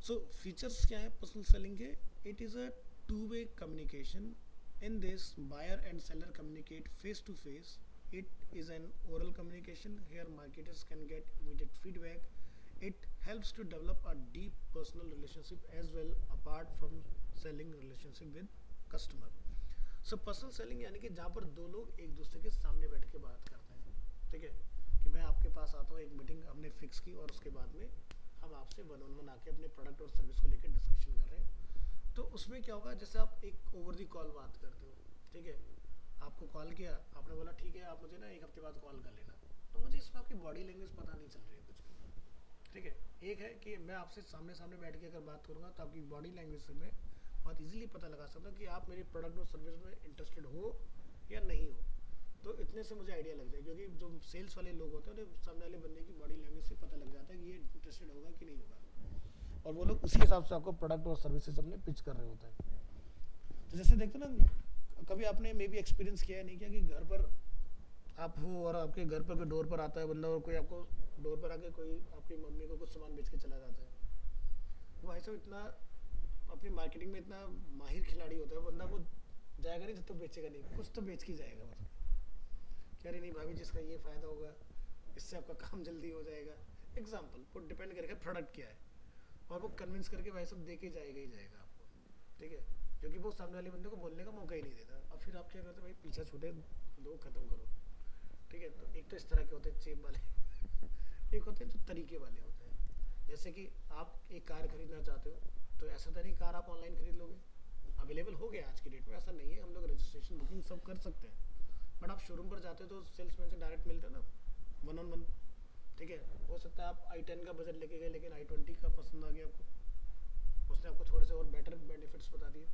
So features क्या है personal selling के? It is a two-way communication. In this, buyer and seller communicate face to face. It is an oral communication. Here marketers can get immediate feedback. It helps to develop a deep personal relationship as well apart from selling relationship with customer. So personal selling यानी कि जहाँ पर दो लोग एक दूसरे के सामने बैठ के बात करते हैं, ठीक है, कि मैं आपके पास आता हूँ, एक मीटिंग हमने फिक्स की और उसके बाद में हम आपसे वन ऑन वन आके अपने प्रोडक्ट और सर्विस को लेकर डिस्कशन कर रहे हैं। तो उसमें क्या होगा, जैसे आप एक ओवर दी कॉल बात करते हो, ठीक है, आपको कॉल किया, आपने बोला ठीक है आप मुझे ना एक हफ्ते बाद कॉल कर लेना, तो मुझे इसमें आपकी बॉडी लैंग्वेज पता नहीं चल रही है कुछ भी, ठीक है। एक है कि मैं आपसे सामने सामने बैठ के अगर बात करूँगा तो आपकी बॉडी लैंग्वेज से मैं बहुत इजीली पता लगा सकता हूँ कि आप मेरे प्रोडक्ट और सर्विस में इंटरेस्टेड हो या नहीं हो। तो इतने से मुझे आइडिया लग जाए, क्योंकि जो सेल्स वाले लोग होते हैं उन्हें सामने वाले बंदे की बॉडी लैंग्वेज से पता लग जाता है कि ये इंटरेस्टेड होगा कि नहीं होगा, और वो लोग उसी हिसाब से आपको प्रोडक्ट और सर्विसेज अपने पिच कर रहे होते हैं। तो जैसे देखते ना, कभी आपने मे बी एक्सपीरियंस किया है नहीं क्या कि घर पर आप हो और आपके घर पर कोई डोर पर आता है बंदा और कोई आपको डोर पर आके कोई आपकी मम्मी को कुछ सामान बेच के चला जाता है। वो भाई साहब इतना अपनी मार्केटिंग में इतना माहिर खिलाड़ी होता है, बंदा वो जाएगा नहीं जब तो बेचेगा नहीं, कुछ तो बेच के जाएगा, मतलब कह रही नहीं भाभी जिसका ये फ़ायदा होगा, इससे आपका काम जल्दी हो जाएगा। एग्जाम्पल, वो डिपेंड करेगा प्रोडक्ट क्या है, और वो कन्विंस करके भाई साहब दे के जाएगा ही जाएगा आपको, ठीक है, क्योंकि वो सामने वाले बंदे को बोलने का मौका ही नहीं देता। अब फिर आप क्या करते भाई, पीछा छूटे दो, ख़त्म करो, ठीक है। तो एक तो इस तरह के होते हैं चेप वाले एक होते हैं जो तरीके वाले होते हैं। जैसे कि आप एक कार खरीदना चाहते हो, तो ऐसा तो नहीं कार आप ऑनलाइन खरीद लोगे, अवेलेबल हो गया आज की डेट में, ऐसा नहीं है, हम लोग रजिस्ट्रेशन बुकिंग सब कर सकते हैं। बट आप शोरूम पर जाते हो तो सेल्समैन से डायरेक्ट मिलते हो ना, वन ऑन वन, ठीक है। हो सकता है आप i10 का बजट लेके गए लेकिन i20 का पसंद आ गया आपको, उसने आपको थोड़े से और बेटर बेनिफिट्स बता दिए,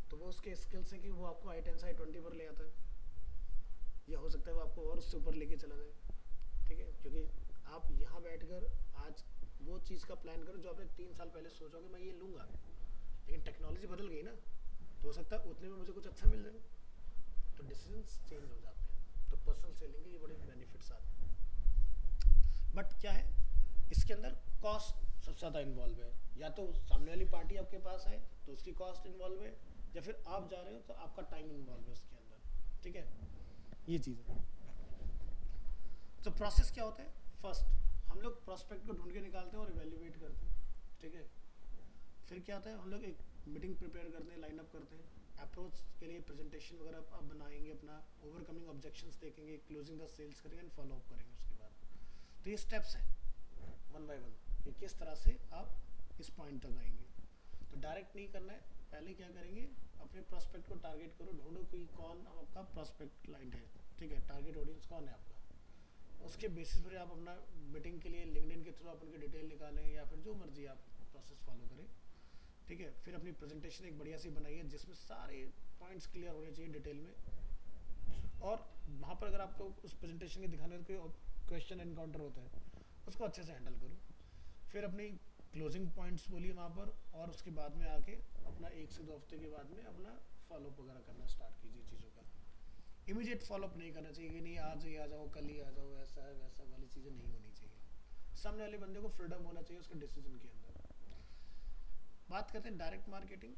तो वो उसके स्किल्स है कि वो आपको i10 से i20 पर ले आता है, या हो सकता है वो आपको और उससे ऊपर लेके चला जाए, ठीक है। क्योंकि आप यहाँ बैठकर आज वो चीज़ का प्लान करो जो आपने 3 साल पहले सोचोगे मैं ये लूँगा, लेकिन टेक्नोलॉजी बदल गई ना, तो हो सकता है उतने में मुझे कुछ अच्छा मिल जाए, तो डिसीजंस चेंज हो जाते हैं। तो पर्सनल सेलिंग के ये बड़े बेनिफिट्स आते हैं। बट क्या है, इसके अंदर कॉस्ट सबसे ज़्यादा इन्वॉल्व है, या तो सामने वाली पार्टी आपके पास है तो उसकी कॉस्ट इन्वॉल्व है, या फिर आप जा रहे हो तो आपका टाइम इन्वॉल्व है उसके अंदर, ठीक है, ये चीज़ है। तो प्रोसेस क्या होता है, फर्स्ट हम लोग प्रॉस्पेक्ट को ढूंढ के निकालते हैं और इवेल्युएट करते हैं, ठीक है। फिर क्या आता है, हम लोग एक मीटिंग प्रिपेयर करते हैं, लाइन अप करते हैं, अप्रोच के लिए प्रेजेंटेशन वगैरह आप बनाएंगे, अपना ओवरकमिंग ऑब्जेक्शंस देखेंगे, क्लोजिंग द सेल्स करेंगे एंड फॉलो अप करेंगे उसके बाद। तो ये स्टेप्स हैं वन बाय वन कि किस तरह से आप इस पॉइंट तक आएंगे। तो डायरेक्ट नहीं करना है, पहले क्या करेंगे, अपने प्रोस्पेक्ट को टारगेट करो, ढूंढो कि कौन आपका प्रोस्पेक्ट क्लाइंट है, ठीक है, टारगेट ऑडियंस कौन है आपका। उसके बेसिस पर आप अपना मीटिंग के लिए लिंक्डइन के थ्रू आप उनकी डिटेल निकालें या फिर जो मर्जी आप प्रोसेस फॉलो करें, ठीक है। फिर अपनी प्रेजेंटेशन एक बढ़िया सी बनाइए जिसमें सारे पॉइंट्स क्लियर होने चाहिए डिटेल में, और वहाँ पर अगर आपको उस प्रेजेंटेशन के दिखाने में कोई क्वेश्चन एनकाउंटर होता है उसको अच्छे से हैंडल करो। फिर अपनी क्लोजिंग पॉइंट्स बोलिए वहाँ पर, और उसके बाद में आके अपना 1 से 2 हफ्ते के बाद में अपना फॉलोअप वगैरह करना स्टार्ट कीजिए चीज़ों का। इमीडिएट फॉलोअप नहीं करना चाहिए कि नहीं आज ही आ जाओ, कल ही आ जाओ, ऐसा है वैसा वाली चीज़ें नहीं होनी चाहिए। सामने वाले बंदे को फ्रीडम होना चाहिए उसके डिसीजन के अंदर। बात करते हैं direct marketing.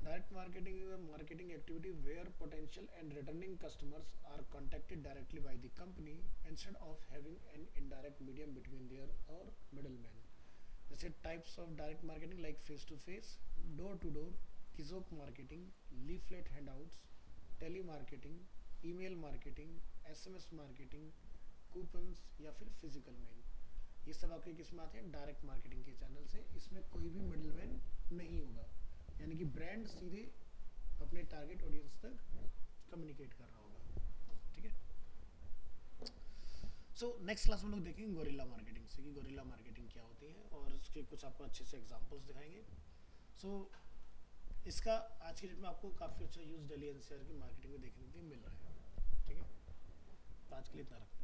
Direct marketing is a marketing activity where potential and returning customers are contacted directly by the company instead of having an indirect medium between their और मिडल मैन। जैसे types of direct marketing like face to face, door to door, kiosk marketing, leaflet handouts, telemarketing, email marketing, SMS marketing, coupons या फिर physical mail. ये सब आपके किस में आते हैं, डायरेक्ट मार्केटिंग के चैनल से। इसमें कोई भी मिडलमैन नहीं होगा, यानी कि ब्रांड सीधे अपने टारगेट ऑडियंस तक कम्युनिकेट कर रहा होगा, ठीक है। सो नेक्स्ट क्लास में लोग देखेंगे गोरिल्ला मार्केटिंग से कि गोरिल्ला मार्केटिंग क्या होती है, और उसके कुछ आपको अच्छे से एग्जांपल्स दिखाएंगे। सो इसका आज की डेट में आपको काफ़ी अच्छा यूज़ दिल्ली एनसीआर की मार्केटिंग में देखने के लिए मिल रहा है, ठीक है। तो आज के लिए इतना रखते हैं।